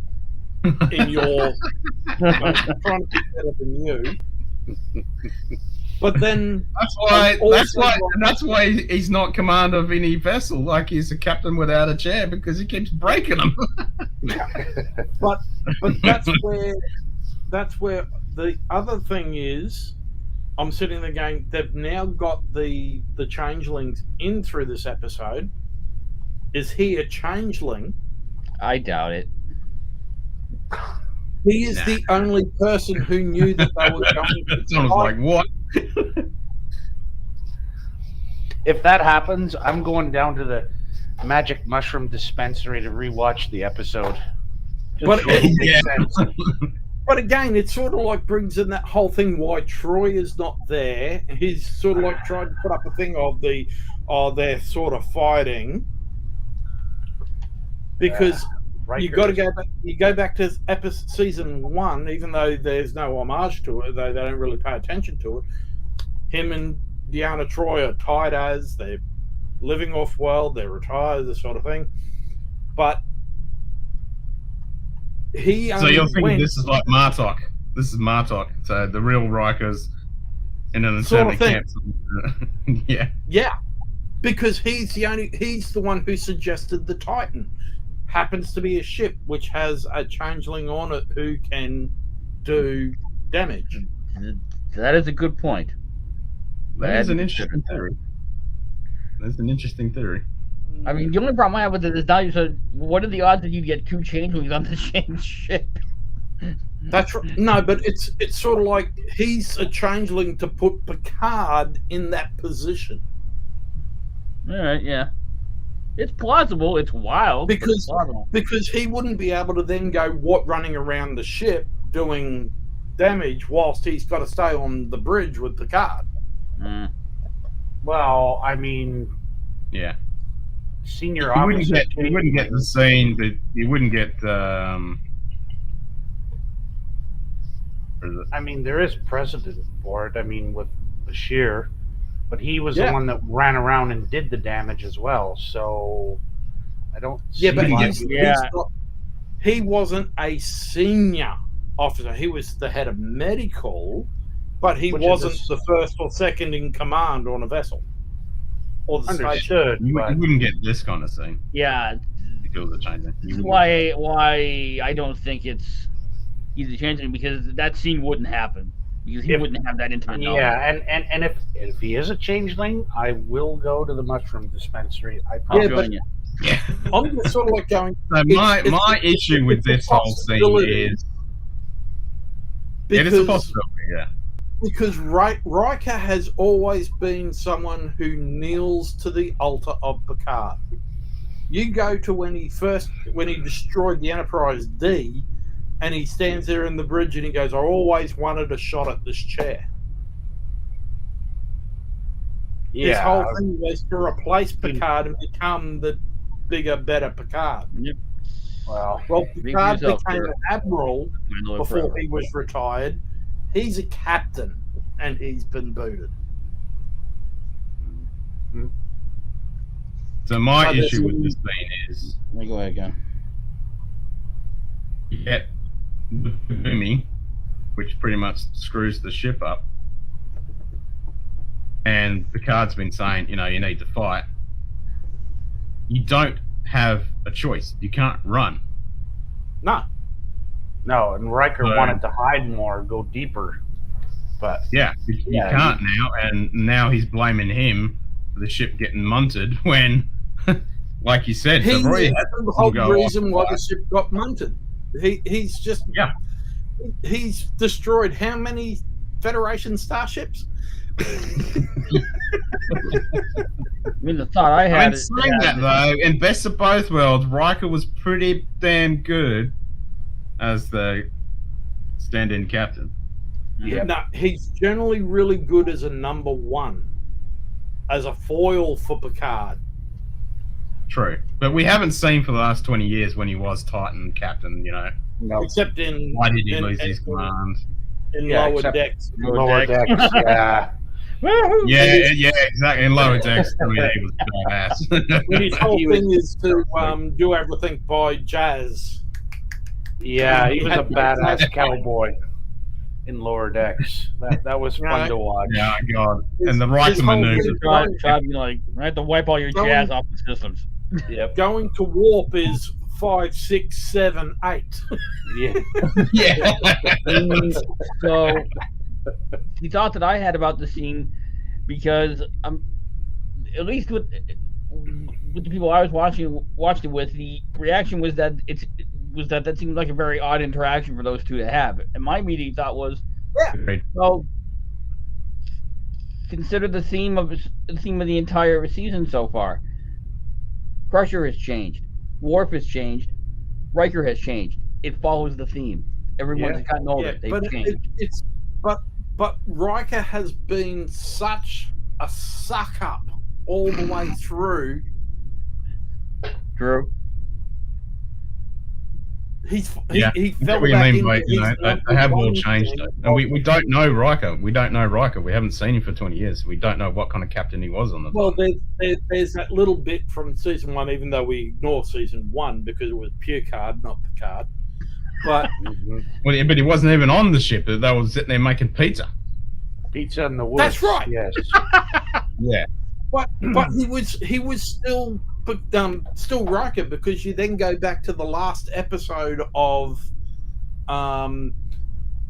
in your trying to be better than you. But then That's why he's not commander of any vessel. Like he's a captain without a chair because he keeps breaking them. but that's where the other thing is. I'm sitting there going, they've now got the changelings in through this episode. Is he a changeling? I doubt it. He is the only person who knew that they were going to Someone's like, what? If that happens, I'm going down to the magic mushroom dispensary to rewatch the episode. Just But so it makes Yeah. sense. But again, it sort of like brings in that whole thing why Troy is not there. He's sort of like trying to put up a thing of they're sort of fighting because you got to go back. You go back to season 1, even though there's no homage to it, though they don't really pay attention to it. Him and Deanna Troy are tied as they're living off well. They're retired, this sort of thing. But he So only you're thinking went- this is like Martok. This is Martok. So the real Riker's in an Sort of internment thing. camp. Yeah. Yeah, because he's the one who suggested the Titan. happens to be a ship which has a changeling on it who can do damage. That is a good point. That is an interesting theory. That's an interesting theory. I mean, the only problem I have with it is now you said, what are the odds that you get two changelings on the same ship? That's right. No, but it's sort of like he's a changeling to put Picard in that position. All right, yeah. It's plausible. It's wild. But it's plausible. Because he wouldn't be able to then go running around the ship doing damage whilst he's got to stay on the bridge with Picard. Well, I mean, yeah. Senior you wouldn't get the scene that you wouldn't get. I mean, there is precedent for it. I mean, with Bashir, but he was the one that ran around and did the damage as well. So I don't. Yeah, but why he wasn't a senior officer. He was the head of medical, but he wasn't the first or second in command on a vessel. Or the understood. You wouldn't get this kind of scene. Yeah. Because of the changeling. This is why I don't think he's a changeling, because that scene wouldn't happen. Because he wouldn't have that entire knowledge. Yeah, and if he is a changeling, I will go to the mushroom dispensary. I promise. Join you. Yeah. I'm just sort of like going. So my issue with this whole scene is it is a possibility, yeah. Because Riker has always been someone who kneels to the altar of Picard. You go to when he destroyed the Enterprise D, and he stands there in the bridge and he goes, "I always wanted a shot at this chair." Yeah. His whole thing was to replace Picard and become the bigger, better Picard. Yep. Well, Picard became an admiral before he was retired. He's a captain, and he's been booted. So my issue with this scene is... Let me go ahead again. You get the booming, which pretty much screws the ship up. And Picard's been saying, you need to fight. You don't have a choice. You can't run. No, and Riker wanted to hide more, go deeper. But you can't now, and now he's blaming him for the ship getting munted when, like you said, he's the whole reason why the ship got munted. He's just he's destroyed how many Federation starships? I mean, the thought I had. Saying that though, in Best of Both Worlds, Riker was pretty damn good as the stand-in captain. Yeah. No, he's generally really good as a number one, as a foil for Picard. True, but we haven't seen for the last 20 years when he was Titan captain. No. Except in why did he lose his command? In Lower Decks. Lower Decks, yeah. Yeah, exactly. In Lower Decks, he was badass. When his whole thing is to do everything by jazz. Yeah, he was a badass cowboy in Lower Decks. That was fun to watch. Yeah, God. And the Riker maneuver. Try to be like, I have to wipe all your jazz off the systems. Yep. Going to warp is 5, 6, 7, 8. Yeah. Yeah. So the thought that I had about the scene, because at least with the people I was watched it with, the reaction was that that seemed like a very odd interaction for those two to have. And my immediate thought was, well, consider the theme of the entire season so far. Crusher has changed. Worf has changed. Riker has changed. It follows the theme. Everyone's gotten older. They've changed. But Riker has been such a suck up all the way through. True. He fell what you back mean, but they have all one changed. And we don't know Riker. We don't know Riker. We haven't seen him for 20 years. We don't know what kind of captain he was on the. Well, there's that little bit from season 1, even though we ignore season 1 because it was Picard, not Picard. But but he wasn't even on the ship. They were sitting there making pizza. Pizza in the woods. That's right. Yes. Yeah. But he was still but still Riker, because you then go back to the last episode of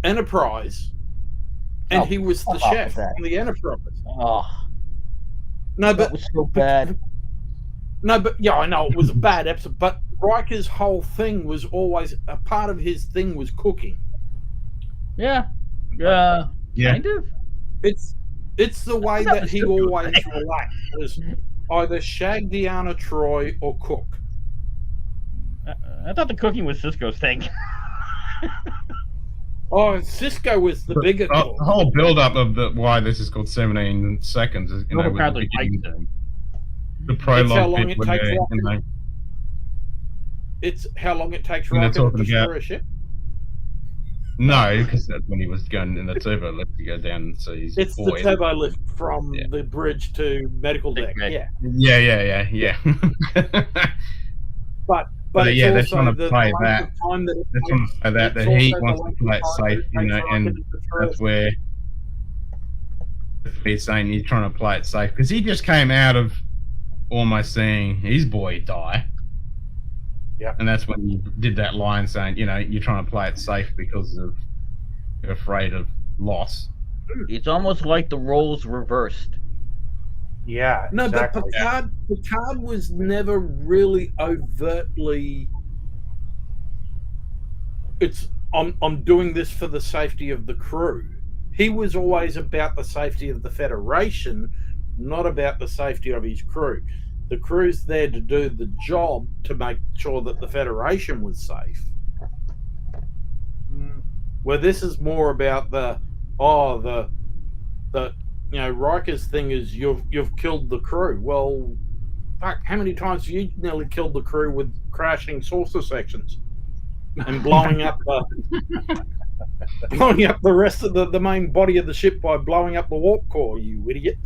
Enterprise, and he was the chef on the Enterprise. Oh, No, that but was so bad. no, but yeah, I know it was a bad episode. But Riker's whole thing was always a part of his thing was cooking. Yeah. Yeah. Kind of. It's the way That that was he Cisco's always thing. relaxed, was either shag Deanna Troy or cook. I thought the cooking was Cisco's thing. Oh, Cisco was the bigger The cook. whole build-up of why this is called 17 seconds is, Well, with the apparently beginning, liked it. the It's how prologue long bit it when takes they're, Riker. It's how long it takes When they're Riker to talking destroy about- a ship. no, because that's when he was going in the turbo lift to go down and see his It's boy. the turbo lift from Yeah. the bridge to medical deck. Okay. Yeah, Yeah. but it's yeah, they're also trying to the play length that. of time that it They're trying takes. to play that. It's The Heat also wants the to play it length of time safe, that it takes Riker and to destroy that's a where he's saying he's trying to play it safe because he just came out of almost seeing his boy die. Yeah. And that's when he did that line saying, you're trying to play it safe because of you're afraid of loss. It's almost like the roles reversed. Yeah, No, exactly. but Picard was never really overtly. I'm doing this for the safety of the crew. He was always about the safety of the Federation, not about the safety of his crew. The crew's there to do the job to make sure that the Federation was safe. Where this is more about Riker's thing is you've killed the crew. Well, fuck, how many times have you nearly killed the crew with crashing saucer sections and blowing up the rest of the main body of the ship by blowing up the warp core, you idiot.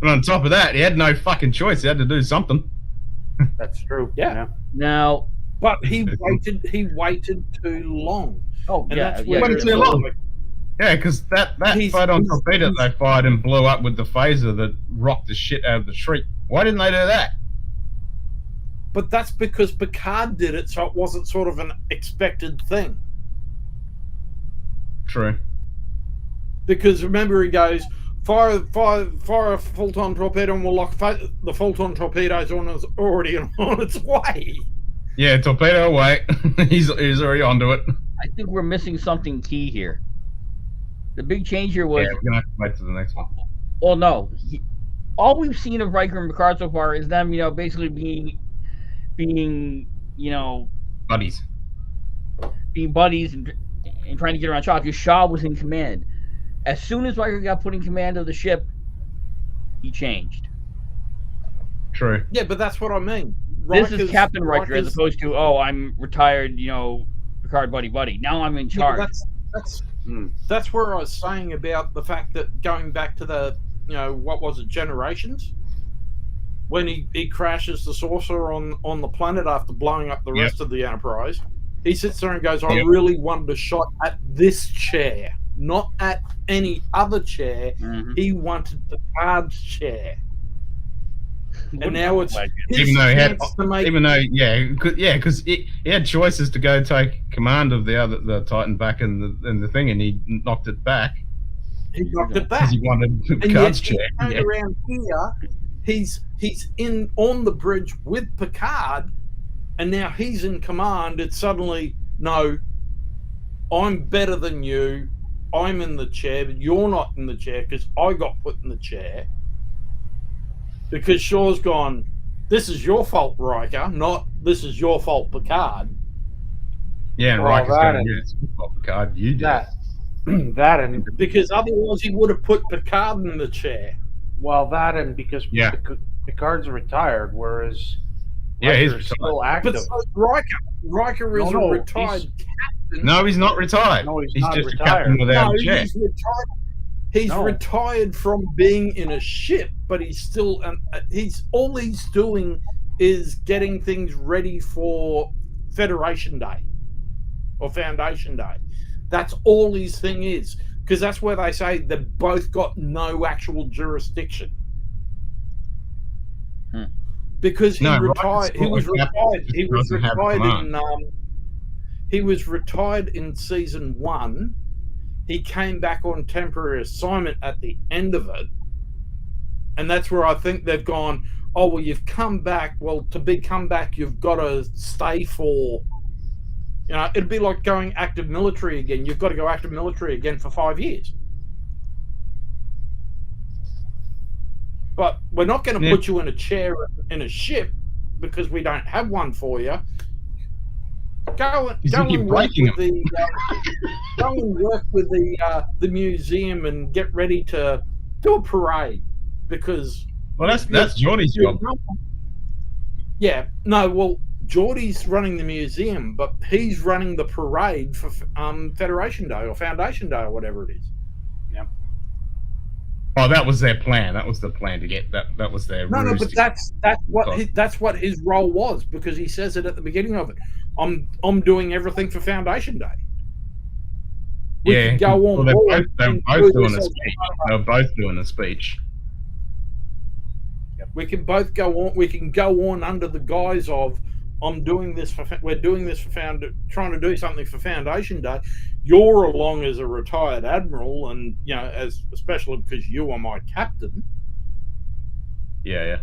But on top of that, he had no fucking choice. He had to do something. That's true. Yeah. Now, But he waited too long. oh And yeah, that's yeah. where Waited it's too sort of long. like, Yeah, because that photon torpedo they fired and blew up with the phaser that rocked the shit out of the Shriek. Why didn't they do that? but that's because Picard did it, so it wasn't sort of an expected thing. True. Because remember, he goes, fire a photon torpedo and we'll lock the photon torpedo's already on its way. Yeah, torpedo away. he's already onto it. I think we're missing something key here. The big change here was, Yeah, we're gonna have to wait to the next one. well, no, all we've seen of Riker and Picard so far is them, basically being, Buddies. being buddies and trying to get around Shaw. Because Shaw was in command. As soon as Riker got put in command of the ship, he changed. True. Yeah, but that's what I mean. This is Captain Riker as Riker's- opposed to, oh, I'm retired, Picard buddy. Now I'm in Yeah, charge. that's where I was saying about the fact that going back to the, what was it, Generations? When he crashes the saucer on the planet after blowing up the rest of the Enterprise, he sits there and goes, I really wanted a shot at this chair, not at any other chair. Mhm. He wanted Picard's chair. And now it's his Even though he had, chance to make... because he had choices to go take command of the Titan back in the thing, and he knocked it back He knocked it because back. he wanted And Picard's yet, chair. he turned around here, he's on the bridge with Picard, and now he's in command. It's suddenly, no, I'm better than you. I'm in the chair, but you're not in the chair because I got put in the chair. Because Shaw's gone, this is your fault, Riker, not this is your fault, Picard. Yeah, and Well, Riker's that going, is- yeah, it's your fault, Picard. You did That, it. that and Because otherwise he would have put Picard in the chair. because Yeah. Picard's retired, whereas Yeah, he's Riker's retired. still active. But so Riker is No, a retired he's- captain. No, he's not retired. No, he's he's not just retired. a captain without No, a chair. he's retired. He's No. retired from being in a ship, but he's still. All he's doing is getting things ready for Federation Day or Foundation Day. That's all his thing is, because that's where they say they've both got no actual jurisdiction. Because he No, retired. He was retired. He was doesn't have retired command. in. He was retired in season 1. He came back on temporary assignment at the end of it, and that's where I think they've gone. Oh well, you've come back. Well, to be come back, you've got to stay for. You know, it'd be like going active military again. You've got to go active military again for 5 years. But we're not going to put you in a chair in a ship because we don't have one for you. Go and work with the museum and get ready to do a parade because. Well, that's Geordie's job. Yeah, no. Well, Geordie's running the museum, but he's running the parade for Federation Day or Foundation Day or whatever it is. Yeah. Oh, that was their plan. That was the plan to get that. That was their. No, but that's what his role was because he says it at the beginning of it. I'm doing everything for Foundation Day. We could go on. Well, they're both doing a speech. They're both doing a speech. We can both go on. We can go on under the guise of I'm doing this for. We're doing this for trying to do something for Foundation Day. You're along as a retired admiral, and you know, especially because you are my captain. Yeah.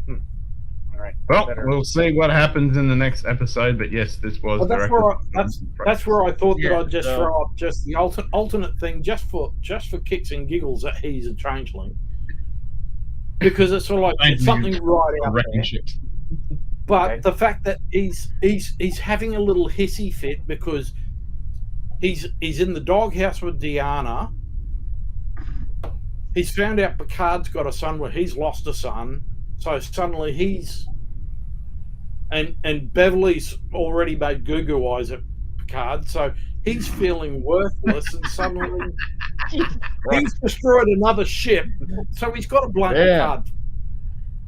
All right. Well, we'll see what happens in the next episode. But yes, this was. Well, that's where I thought that I'd just throw up just the alternate thing, just for kicks and giggles that he's a changeling, because it's sort of like it's something right out there. But the fact that he's having a little hissy fit because he's in the doghouse with Deanna. He's found out Picard's got a son where he's lost a son. So suddenly he's and Beverly's already made goo-goo eyes at Picard, so he's feeling worthless, and suddenly he's destroyed another ship, so he's got to blame Picard.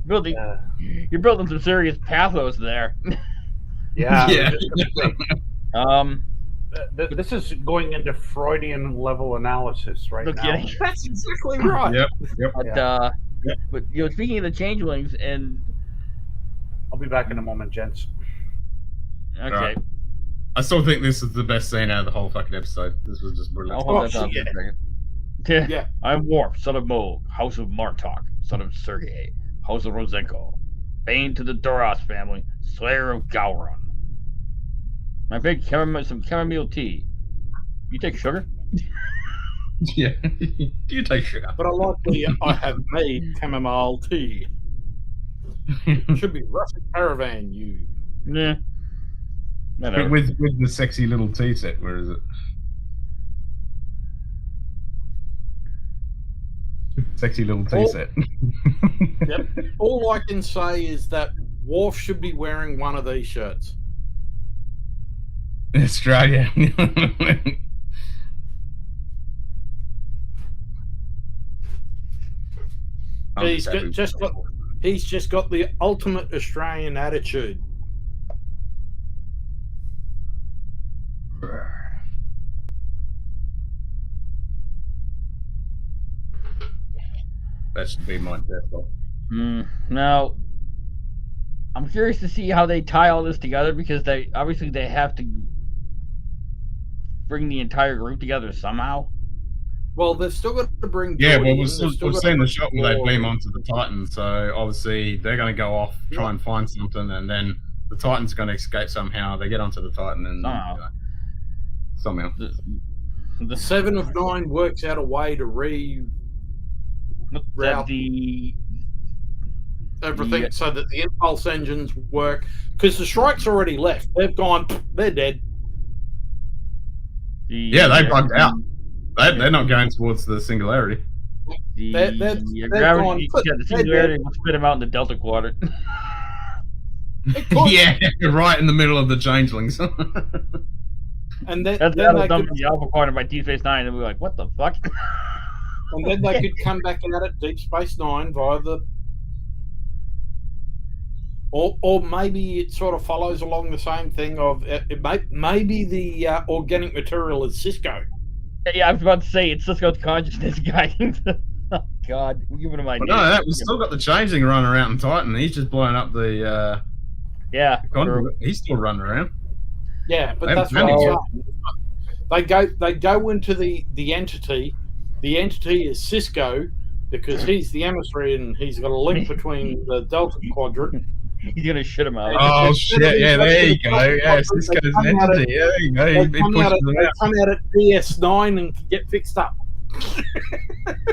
You're building some serious pathos there. Yeah. This is going into Freudian level analysis right now. That's exactly right. Yep. But you know, speaking of the changelings, and I'll be back in a moment, gents. Okay. Right. I still think this is the best scene out of the whole fucking episode. This was just brilliant. I'll hold that down for a second. Yeah. I'm Worf, son of Moog, House of Martok, son of Sergei, House of Rosenko, Bane to the Doros family, Slayer of Gowron. My big some chamomile tea. You take sugar? Yeah. Do you take sugar? But I have made chamomile tea. Should be Russian caravan, you. Yeah. With the sexy little tea set, where is it? Sexy little tea set. Yep. All I can say is that Worf should be wearing one of these shirts. In Australia. He's just got the ultimate Australian attitude. That should be my default. Now, I'm curious to see how they tie all this together because they have to bring the entire group together somehow. Well, they've still got to bring. Yeah, well, we've seen the shot where they beam onto the Titan, so obviously they're going to go off, try and find something, and then the Titan's going to escape somehow. They get onto the Titan, and somehow. The 7 of 9 works out a way to reroute everything so that the impulse engines work. Because the Shrike's already left. They've gone. They're dead. Yeah, they bugged out. They're not going towards the singularity. They're gravity, the singularity will spit them out in the Delta Quadrant. Yeah, right in the middle of the changelings. And then that's they the could, Alpha Quadrant by Deep Space Nine, and we're like, what the fuck? And then they could come back out at Deep Space Nine via the. Or maybe it sort of follows along the same thing of maybe the organic material is Cisco. Yeah, I was about to say it's Cisco's consciousness guiding. God, we're giving him But ideas. no, we've still got the changeling running around in Titan. He's just blowing up the Yeah. conduit. He's still running around. Yeah, but They that's haven't what panicked I'm saying. They go into the entity. The entity is Cisco because he's the emissary and he's got a link between the Delta Quadrant. He's gonna shit him out. Oh Instead of shit! Yeah, there you go. Yeah, they Cisco's come an out at- entity. Yeah, there you go. They He come out pushes them at, out. they come out at DS9 and get fixed up.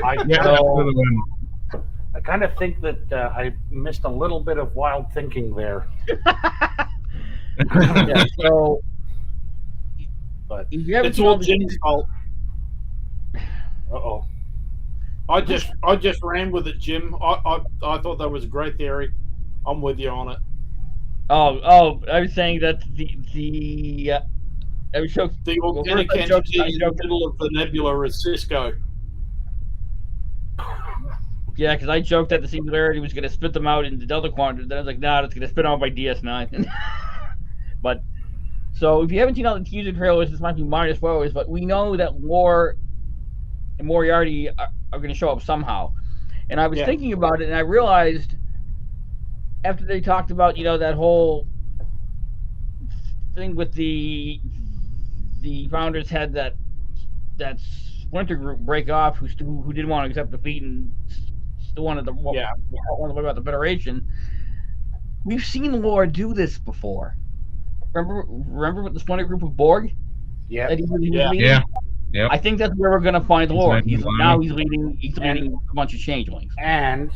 I, Yeah, So- I kind of think that I missed a little bit of wild thinking there. Yeah, so But if you haven't It's seen all all the Jim's fault. uh-oh. I just ran with it, Jim. I thought that was a great theory. I'm with you on it. oh, I was saying that the I was joking. The organic first I joked- entity I in the joked- middle of the nebula is Cisco. Yeah, because I joked that the singularity was going to spit them out in the Delta Quadrant. Then I was like, nah, it's going to spit them out by DS9. But so if you haven't seen all the teaser trailers, this might be minor spoilers, but we know that Lore and Moriarty are going to show up somehow. And I was Yeah. thinking about it, and I realized after they talked about that whole thing with the founders had that splinter group break off who didn't want to accept defeat and still wanted to Yeah. want to worry about the Federation. We've seen Lore do this before. Remember with the splinter group of Borg Yeah. that he was Yeah. leading? Yeah. Yep. I think that's where we're going to find Lore. leading He's leading a bunch of changelings. And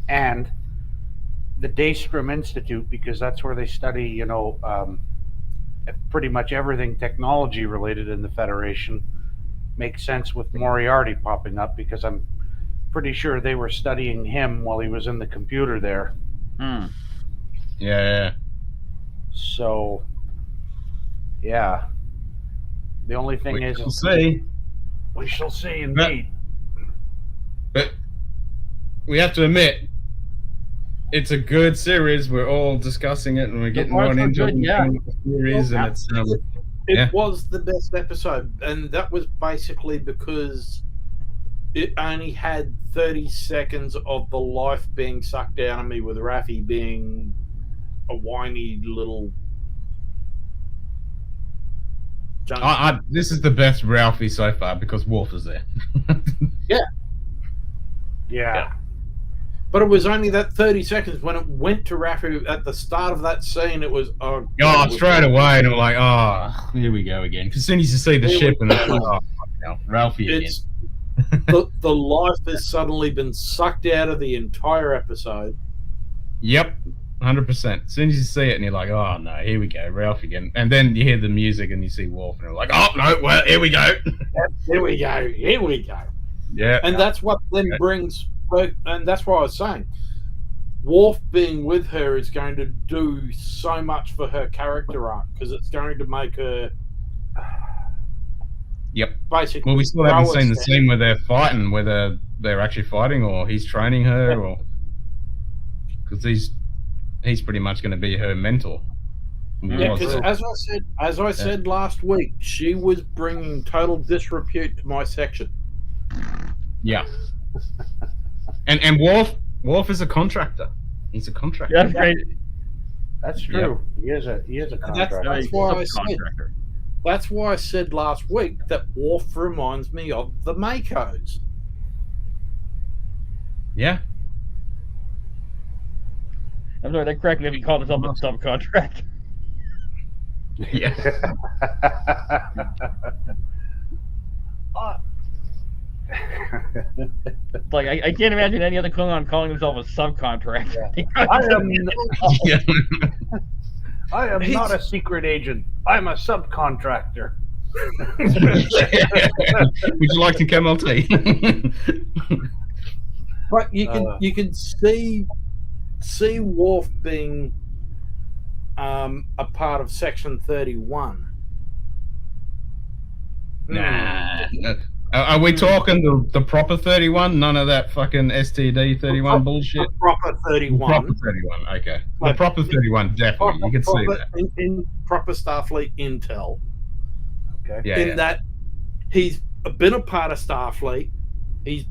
the Daystrom Institute, because that's where they study, pretty much everything technology related in the Federation. Makes sense with Moriarty popping up because I'm pretty sure they were studying him while he was in the computer there. Hmm. Yeah. So, yeah. The only thing We is, shall see. we shall see indeed. But we have to admit, it's a good series. We're all discussing it, and we're getting far, right so into good, it. yeah. The series, Yeah. and it's It Yeah. was the best episode, and that was basically because it only had 30 seconds of the life being sucked out of me, with Raffi being a whiny little junk. this is the best Ralphie so far because Worf is there. Yeah. But it was only that 30 seconds. When it went to Raffi at the start of that scene, it was Straight away, and we're like, here we go again. Because as soon as you see the Here ship, we and it's like, fuck hell, Ralphie again. It's the life has suddenly been sucked out of the entire episode. Yep, 100%. As soon as you see it, and you're like, oh no, here we go, Ralph again. And then you hear the music, and you see Worf, and you're like, oh no, well, here we go. Here we go. Here we go. Yeah. And that's what then brings, and that's what I was saying. Worf being with her is going to do so much for her character arc because it's going to make her. Yep. Basically. Well, we still haven't grow a seen the step. scene where they're fighting, whether they're actually fighting or he's training her, or because he's pretty much going to be her mentor. Yeah, Was. because as I said last week, she was bringing total disrepute to my section. Yeah. And Worf is a contractor. He's a contractor. That's great. That's true. He is a And contractor. that's why I said. Subcontractor. That's why I said last week that Worf reminds me of the Makos. Yeah. I'm sorry, that cracked me if he called himself a subcontractor. Yeah. Like I can't imagine any other Klingon calling himself a subcontractor. Yeah. I am not a secret agent. I'm a subcontractor. Would you like to come tea? But you can see Worf being a part of Section 31. Nah. Are we talking the proper 31? None of that fucking STD 31 bullshit? The proper 31. Proper 31, okay. The proper 31, definitely. You can see that. In proper Starfleet intel. Okay. Yeah, That he's been a part of Starfleet. He's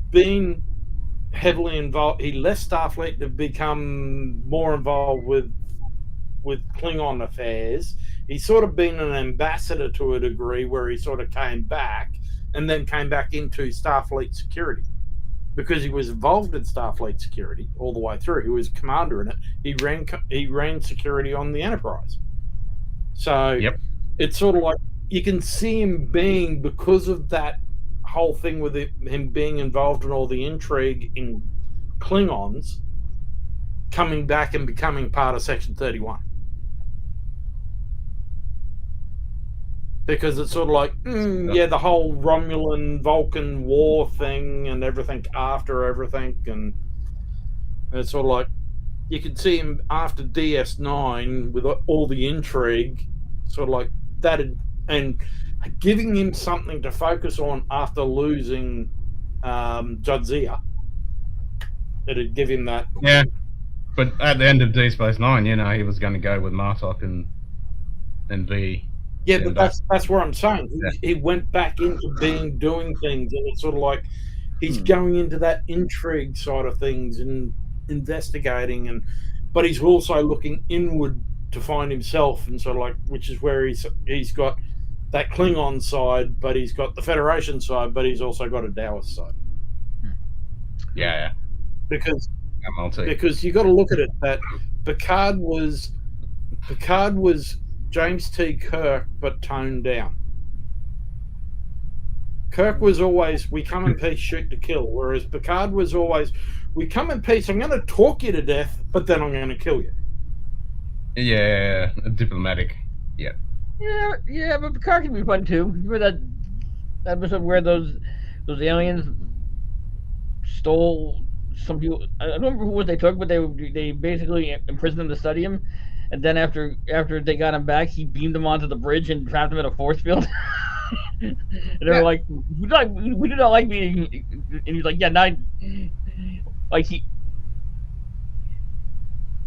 heavily involved. He left Starfleet to become more involved with Klingon affairs. He's sort of been an ambassador to a degree, where he sort of came back and then came back into Starfleet security, because he was involved in Starfleet security all the way through. He was commander in it. He ran security on the Enterprise. So Yep. it's sort of like you can see him being, because of that whole thing with him being involved in all the intrigue in Klingons, coming back and becoming part of Section 31. Because it's sort of like, the whole Romulan Vulcan war thing and everything after everything, and it's sort of like you can see him after DS9 with all the intrigue, sort of like that, and giving him something to focus on after losing Jadzia. It'd give him that. Yeah, but at the end of Deep Space Nine, he was going to go with Martok and be. Yeah, but that's what I'm saying. He went back into doing things, and it's sort of like he's going into that intrigue side of things and investigating, but he's also looking inward to find himself, and sort of like, which is where he's got that Klingon side, but he's got the Federation side, but he's also got a Taoist side. Yeah. Because you got to look at it that Picard was James T. Kirk, but toned down. Kirk was always, we come in peace, shoot to kill, whereas Picard was always, we come in peace, I'm going to talk you to death, but then I'm going to kill you. Yeah, diplomatic. Yeah. Yeah, but Picard can be fun too. Remember that episode where those aliens stole some people? I don't remember what they took, but they basically imprisoned him to study him. And then after they got him back, he beamed them onto the bridge and trapped them in a force field. And they were like, "We do not like being." And he's like, "Yeah, not like he."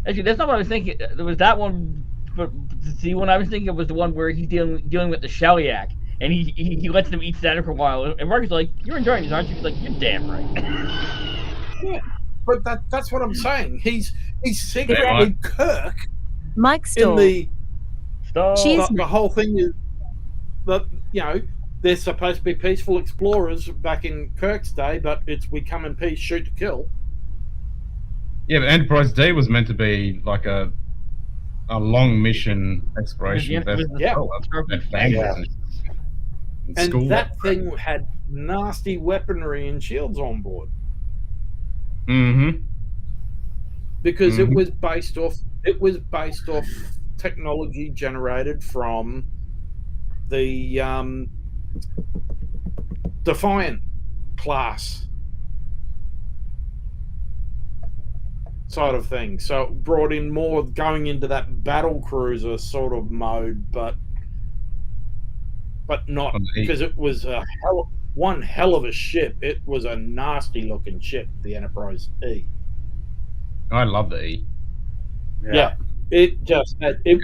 Actually, that's not what I was thinking. There was that one, but the one I was thinking of was the one where he's dealing with the Shellyak, and he lets them eat Saturn for a while. And Mark is like, "You're enjoying this, aren't you?" He's like, "You're damn right." Yeah, but that's what I'm saying. He's secretly Kirk. Mike In Storr. the Cheers. whole thing is that they're supposed to be peaceful explorers back in Kirk's day, but it's we come in peace, shoot to kill. Yeah, but Enterprise D was meant to be like a long mission exploration vessel. Yeah. And that thing had nasty weaponry and shields on board. Mm-hmm. Because it was based off technology generated from the Defiant class side of things. So it brought in more going into that battle cruiser sort of mode, but not, because it was one hell of a ship. It was a nasty looking ship, the Enterprise E. I love the E. Yeah. It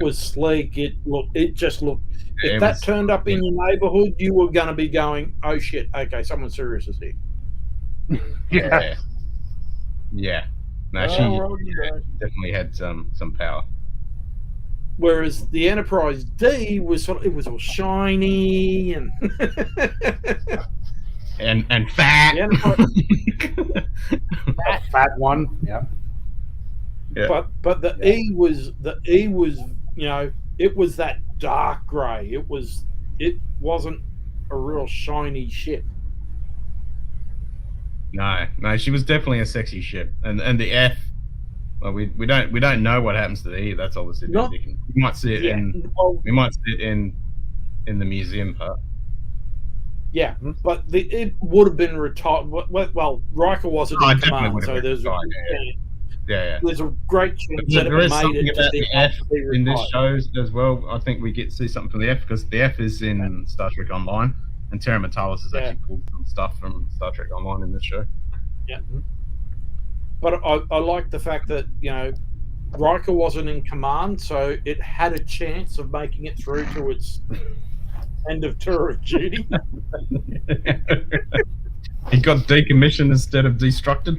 was sleek. It just looked. If that turned up in your neighborhood, you were going to be going, "Oh shit! Okay, someone serious is here." Yeah. No, she definitely had some power. Whereas the Enterprise D was it was all shiny and and fat. Fat one. Yeah. Yeah. But the E was it was that dark grey. It wasn't a real shiny ship. No, she was definitely a sexy ship, and the F. Well, we don't know what happens to the E. That's obviously we might see it in the museum part. Yeah, but it would have been retired. Well, Riker wasn't in command, so there's there's a great chance that it made it to the F in this show as well. I think we get to see something from the F, because the F is in Star Trek Online, and Terra Metalis has actually pulled some stuff from Star Trek Online in this show. Yeah, but I like the fact that Riker wasn't in command, so it had a chance of making it through to its end of tour of duty. He got decommissioned instead of destructed.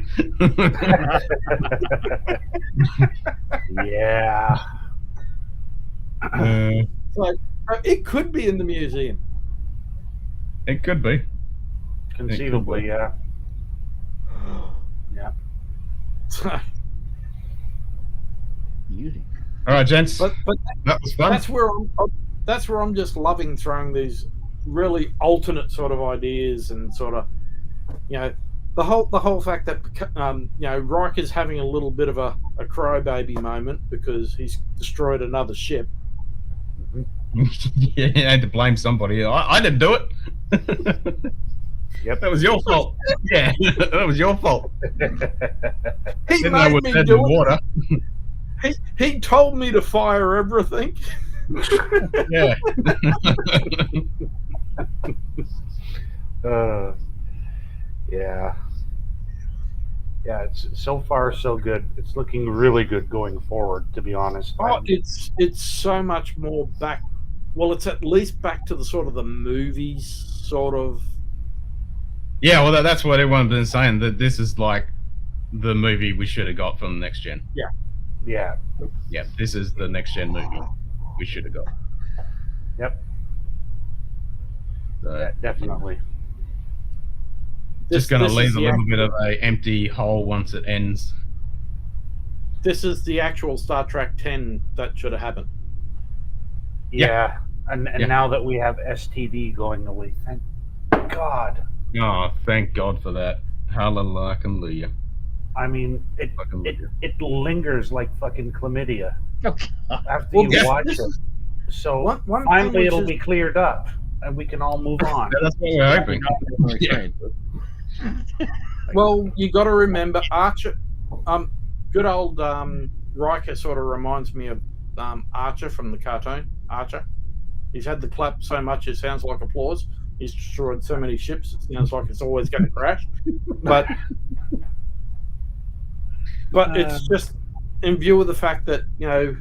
Yeah. So it could be in the museum. It could be. Conceivably, yeah. Yeah. So, Beauty. All right, gents. but That was fun. that's where I'm just loving throwing these really alternate sort of ideas and sort of, you know, the whole fact that you know, Riker's having a little bit of a crybaby moment because he's destroyed another ship. Yeah, you had to blame somebody. I didn't do it. Yep. That was your fault. Yeah, that was your fault. He Didn't know made what me said do in the water. it. He told me to fire everything. Yeah. Yeah. Yeah, it's so far so good. It's looking really good going forward, to be honest. Oh, it's so much more back. Well, it's at least back to the sort of the movies sort of. Yeah, well, that's what everyone's been saying, that this is like the movie we should have got from the next gen. Yeah. Yeah, this is the next gen movie we should have got. Yep. So, Yeah, definitely. just going to This leave is a the little bit of an empty hole once it ends. This is the actual Star Trek 10 that should have happened. Yeah. And Yeah. now that we have STD going away, thank God. Oh, thank God for that. Hallelujah. I mean, it lingers like fucking chlamydia Oh, after Well, you yeah, watch this it. is- So One thing finally which it'll is- be cleared up and we can all move on. Yeah, that's what we're hoping. Yeah. Well, you got to remember Archer. Good old Riker sort of reminds me of Archer from the cartoon. Archer. He's had the clap so much it sounds like applause. He's destroyed so many ships it sounds like it's always going to crash. But it's just in view of the fact that, you know,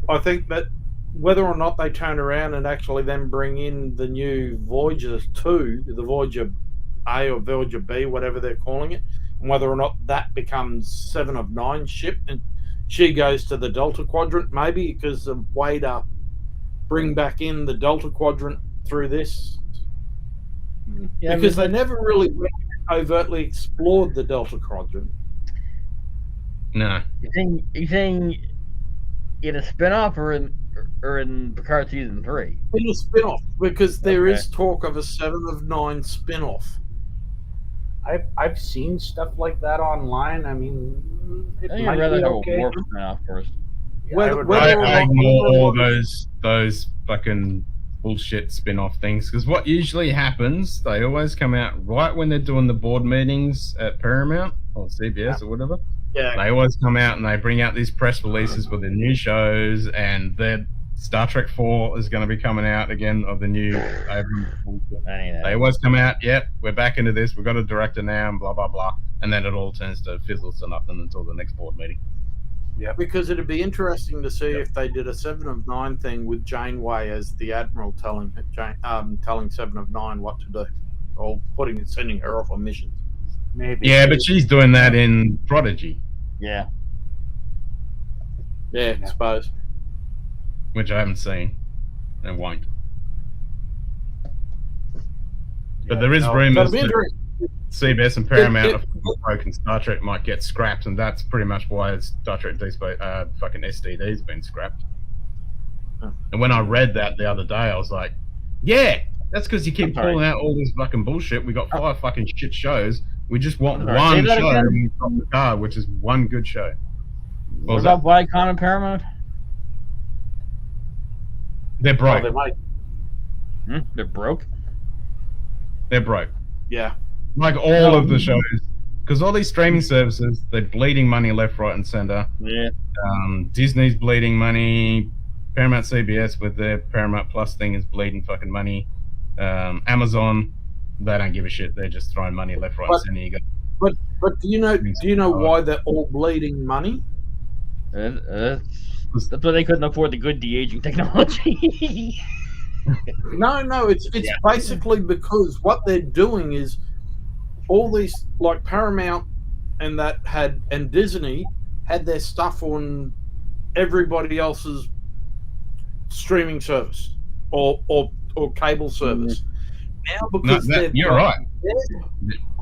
I think that whether or not they turn around and actually then bring in the new Voyager 2, the Voyager A or Voyager B, whatever they're calling it, and whether or not that becomes 7 of 9 ship and she goes to the Delta Quadrant, maybe because of way to bring back in the Delta Quadrant through this. yeah, Because they never really overtly explored the Delta Quadrant. No. you saying in a spin-off or in Picard season 3? In a spin-off, because there Okay. is talk of a 7 of 9 spin-off. I've seen stuff like that online. I mean, it I think might I'd rather be have okay. a warp spin-off first. Yeah, Whether- I would whether I rather- or not- ignore all those fucking bullshit spin-off things, because what usually happens, they always come out right when they're doing the board meetings at Paramount or CBS or whatever. Yeah. They always come out and they bring out these press releases with the new shows, and their Star Trek 4 is going to be coming out again, of the new Abrams bullshit. They always come out, yep, we're back into this, we've got a director now, and blah, blah, blah. And then it all turns to fizzles to nothing until the next board meeting. Because it'd be interesting to see if they did a 7 of 9 thing with Janeway as the Admiral telling 7 of 9 what to do, or sending her off on missions. Maybe. Yeah, but she's doing that in Prodigy, Yeah. Yeah, I Yeah. suppose. which I haven't seen and won't. But there is no, rumors That'd be that interesting. CBS and Paramount It- are broken. Star Trek might get scrapped, and that's pretty much why Star Trek fucking STD's been scrapped. Oh. And when I read that the other day, I was like, "Yeah, that's because you keep I'm sorry. pulling out all this fucking bullshit. We got 5 fucking shit shows. We just want I'm sorry, one say that show, again? and we've got Picard, which is one good show." What was about Viacom and Paramount? They're Well, broke. they might. They're broke. They're broke. Yeah. Like all of the shows, because all these streaming services, they're bleeding money left, right, and center. Yeah. Disney's bleeding money. Paramount CBS with their Paramount Plus thing is bleeding fucking money. Amazon, they don't give a shit. They're just throwing money left, right, and center. You go, But do you know why they're all bleeding money? That's why they couldn't afford the good de-aging technology. No, it's basically because what they're doing is all these like Paramount and Disney had their stuff on everybody else's streaming service or cable service. Now because you're right.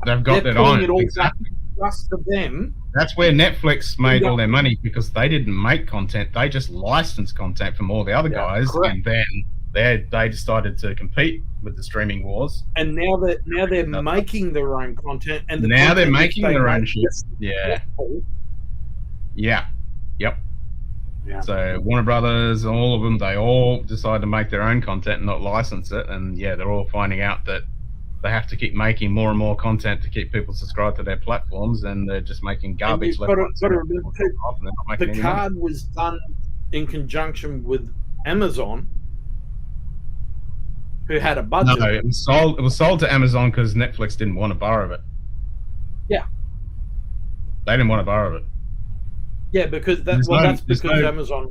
They've got they're that on pulling it all exactly. back just for them. That's where Netflix made all their money, because they didn't make content; they just licensed content from all the other guys, correct. and then they decided to compete with the streaming wars. And now they're making their own content, and now they're making their own shit. Yeah. Yeah. Yep. Yeah. So Warner Brothers, all of them, they all decide to make their own content and not license it. And yeah, they're all finding out that they have to keep making more and more content to keep people subscribed to their platforms, and they're just making garbage. Picard was done in conjunction with Amazon, who had a budget. No, it was sold to Amazon because Netflix didn't want to borrow it. Yeah. They didn't want to borrow it. Yeah, because that's because Amazon.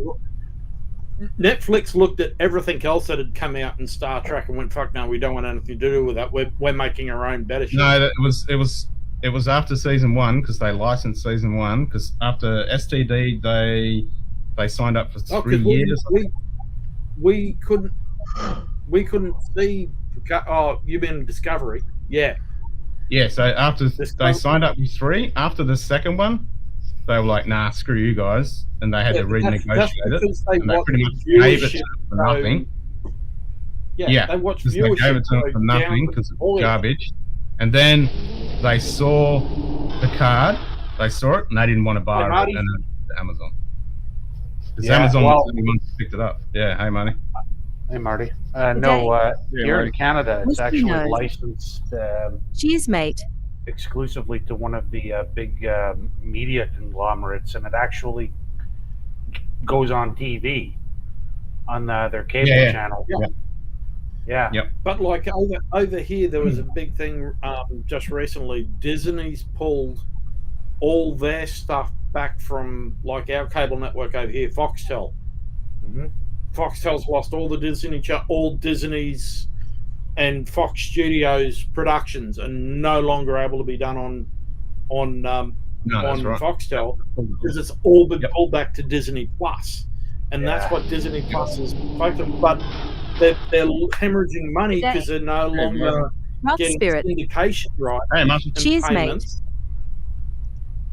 Netflix looked at everything else that had come out in Star Trek and went, "Fuck no, we don't want anything to do with that. We're making our own better shit." No, it was after season 1, because they licensed season 1, because after STD they signed up for 3 years. We couldn't see. Oh, you mean Discovery? Yeah. Yeah. So after they signed up for 3, after the second one, they were like, "Nah, screw you guys," and they had to renegotiate it. And they pretty much gave it to them for nothing. Yeah, they watched they gave it to them for nothing because it was garbage. And then they saw Picard, they saw it, and they didn't want to buy it, and then to Amazon. Because Amazon was the one who picked it up. Yeah, hey, Marty. Hey, Marty. Here in Canada, it's actually licensed. Cheers, mate. Exclusively to one of the big media conglomerates, and it actually goes on TV on their cable channel. Yeah. Yep. But like over here, there was a big thing just recently. Disney's pulled all their stuff back from like our cable network over here, Foxtel. Mm-hmm. Foxtel's lost all the all Disney's and Fox Studios productions are no longer able to be done on Foxtel, because it's all been pulled back to Disney Plus, and that's what Disney Plus is focused on. But they're hemorrhaging money because they're no longer getting syndication rights and payments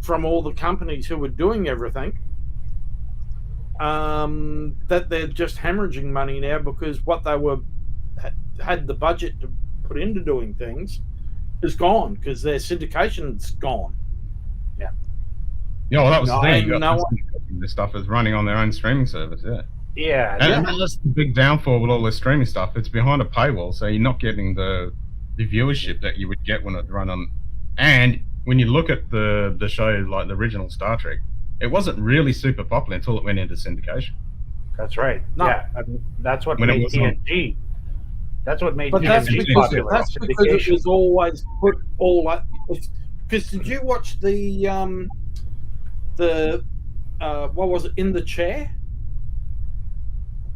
from all the companies who were doing everything. That they're just hemorrhaging money now, because what they had the budget to put into doing things is gone, because their syndication's gone. Yeah, well, that was the thing. This stuff is running on their own streaming service. And that's the big downfall with all this streaming stuff. It's behind a paywall, so you're not getting the viewership that you would get when it run on. And when you look at the show, like the original Star Trek, it wasn't really super popular until it went into syndication. That's right. No. Yeah, that's what made TNG. That's what made TNG popular. That's because it was always put all that. Because did you watch the what was it, In the Chair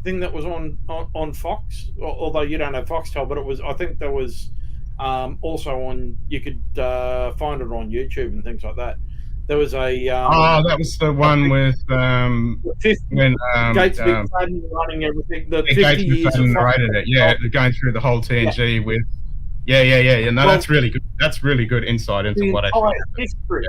thing that was on Fox? Although you don't have Foxtel, but it was. I think there was also on. You could find it on YouTube and things like that. There was a. That was the one with when Gates McFadden running everything. The 50 Gates years McFadden narrated it. Yeah, going through the whole TNG with. Yeah. No, that's really good. That's really good insight into what actually happened. History.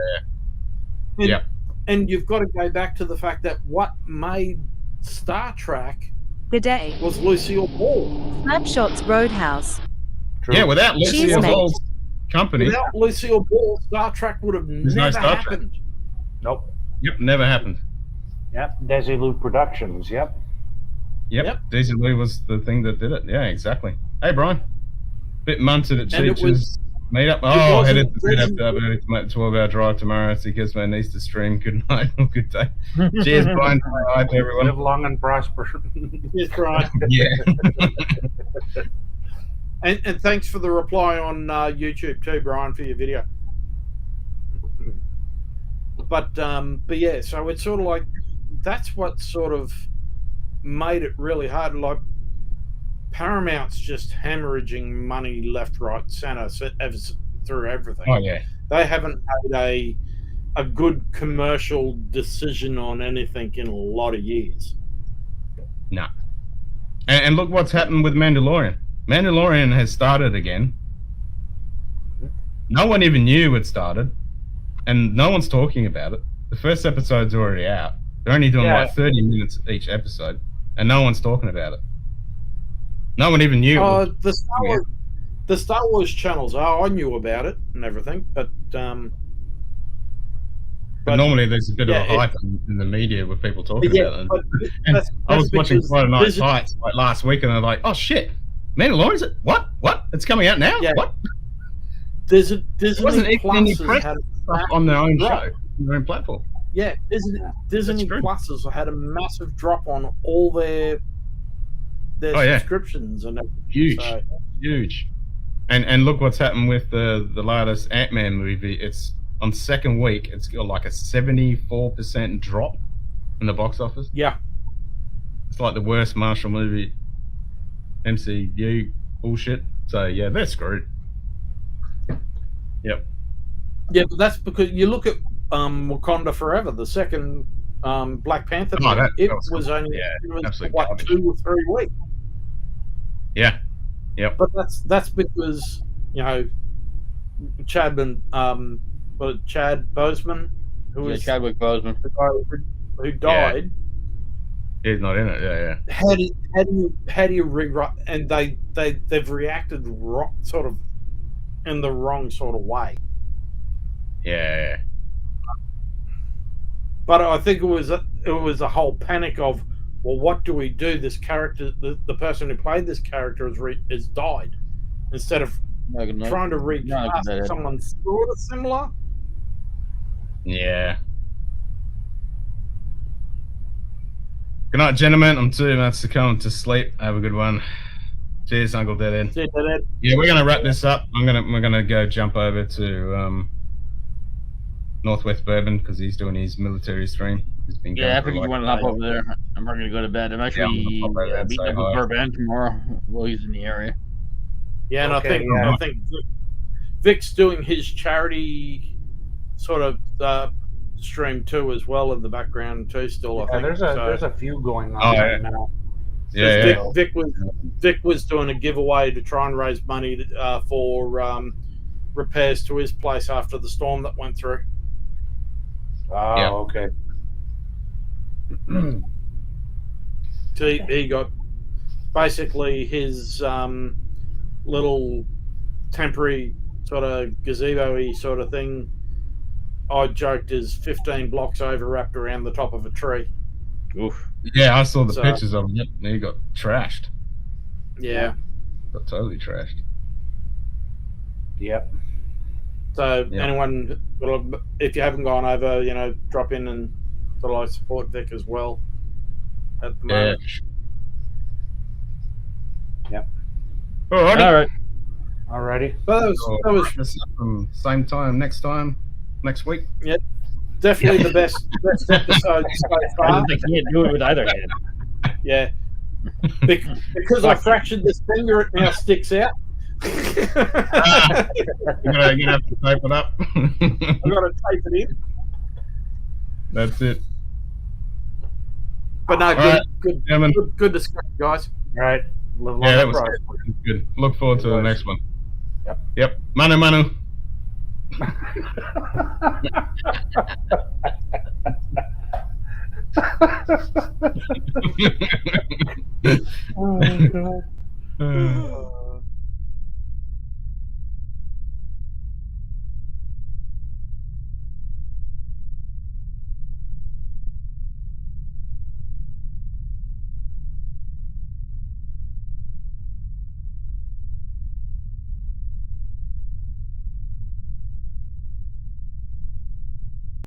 Yeah. And you've got to go back to the fact that what made Star Trek Good day. was Lucille Ball. Snapshots Roadhouse. True. Yeah, without Lucille Ball's company. Without Lucille Ball, Star Trek would have never happened. Nope. Yep, never happened. Yep, Desilu Productions. Yep. Desilu was the thing that did it. Yeah, exactly. Hey, Brian. Bit munted at Cheech's meetup. Headed to 12-hour drive tomorrow. So Gizmo needs to stream. Good night. Good day. Cheers, Brian. Bye, everyone. Live long and prosper. Cheers, Brian. Yeah. And thanks for the reply on YouTube too, Brian, for your video. But yeah, so it's sort of like that's what sort of made it really hard. Like Paramount's just hemorrhaging money left, right, center through everything. Oh yeah. They haven't had a good commercial decision on anything in a lot of years. No. And look what's happened with Mandalorian. Mandalorian has started again. No one even knew it started, and no one's talking about it. The first episode's already out. They're only doing like 30 minutes each episode, and no one's talking about it. No one even knew. The Star Wars channels. I knew about it and everything, but normally there's a bit of a hype in the media with people talking about it. And I was watching Friday Night Fights like last week, and they're like, "Oh shit, Mandalorian's it? What? It's coming out now? Yeah. What?" Disney wasn't Plus any has press had stuff on their own show, on their own platform. Yeah, Disney Plus has had a massive drop on all their subscriptions and everything. Huge. And look what's happened with the latest Ant-Man movie. It's on second week. It's got like a 74% drop in the box office. Yeah, it's like the worst Marvel movie MCU bullshit. So yeah, they're screwed. Yep. Yeah, but that's because you look at Wakanda Forever, the second Black Panther movie. It was only what 2 or 3 weeks. Yeah. Yep. But that's because Chad Boseman, Chadwick Boseman, the guy who died. He's not in it. Yeah. How do you rewrite? And they've reacted sort of in the wrong sort of way. Yeah. But I think it was a whole panic of, well, what do we do? This character, the person who played this character has died. Instead of trying to recast someone sort of similar. Yeah. Good night, gentlemen. I'm 2 minutes to come to sleep. Have a good one. Cheers, Uncle Deadhead. Cheers, Deadhead. Yeah, we're gonna wrap this up. We're gonna go jump over to Northwest Bourbon because he's doing his military stream. I figured you want to hop over there. I'm not gonna go to bed. I'm actually meeting up with Bourbon tomorrow. Well, he's in the area. Yeah, and I think Vic's doing his charity sort of stream too as well in the background too. Still, I think there's a few going on right now. Yeah, Vic was doing a giveaway to try and raise money for repairs to his place after the storm that went through. Oh, okay. So he got basically his little temporary sort of gazebo-y sort of thing. I joked is 15 blocks over, wrapped around the top of a tree. Oof. Yeah, I saw the pictures of him. He got trashed. Yeah. Got totally trashed. Yep. So anyone, if you haven't gone over, drop in and sort of support Vic as well at the moment. Yep. Alrighty. Alrighty. But that was same time next week. Yep. Definitely the best episode so far. They can't do it with either hand. Yeah. Because I fractured this finger, it now sticks out. You're gonna have to tape it up. I've got to tape it in. That's it. But no, good discussion, guys. All right. That was good. Look forward to the next one. Yep. Manu. Oh, God.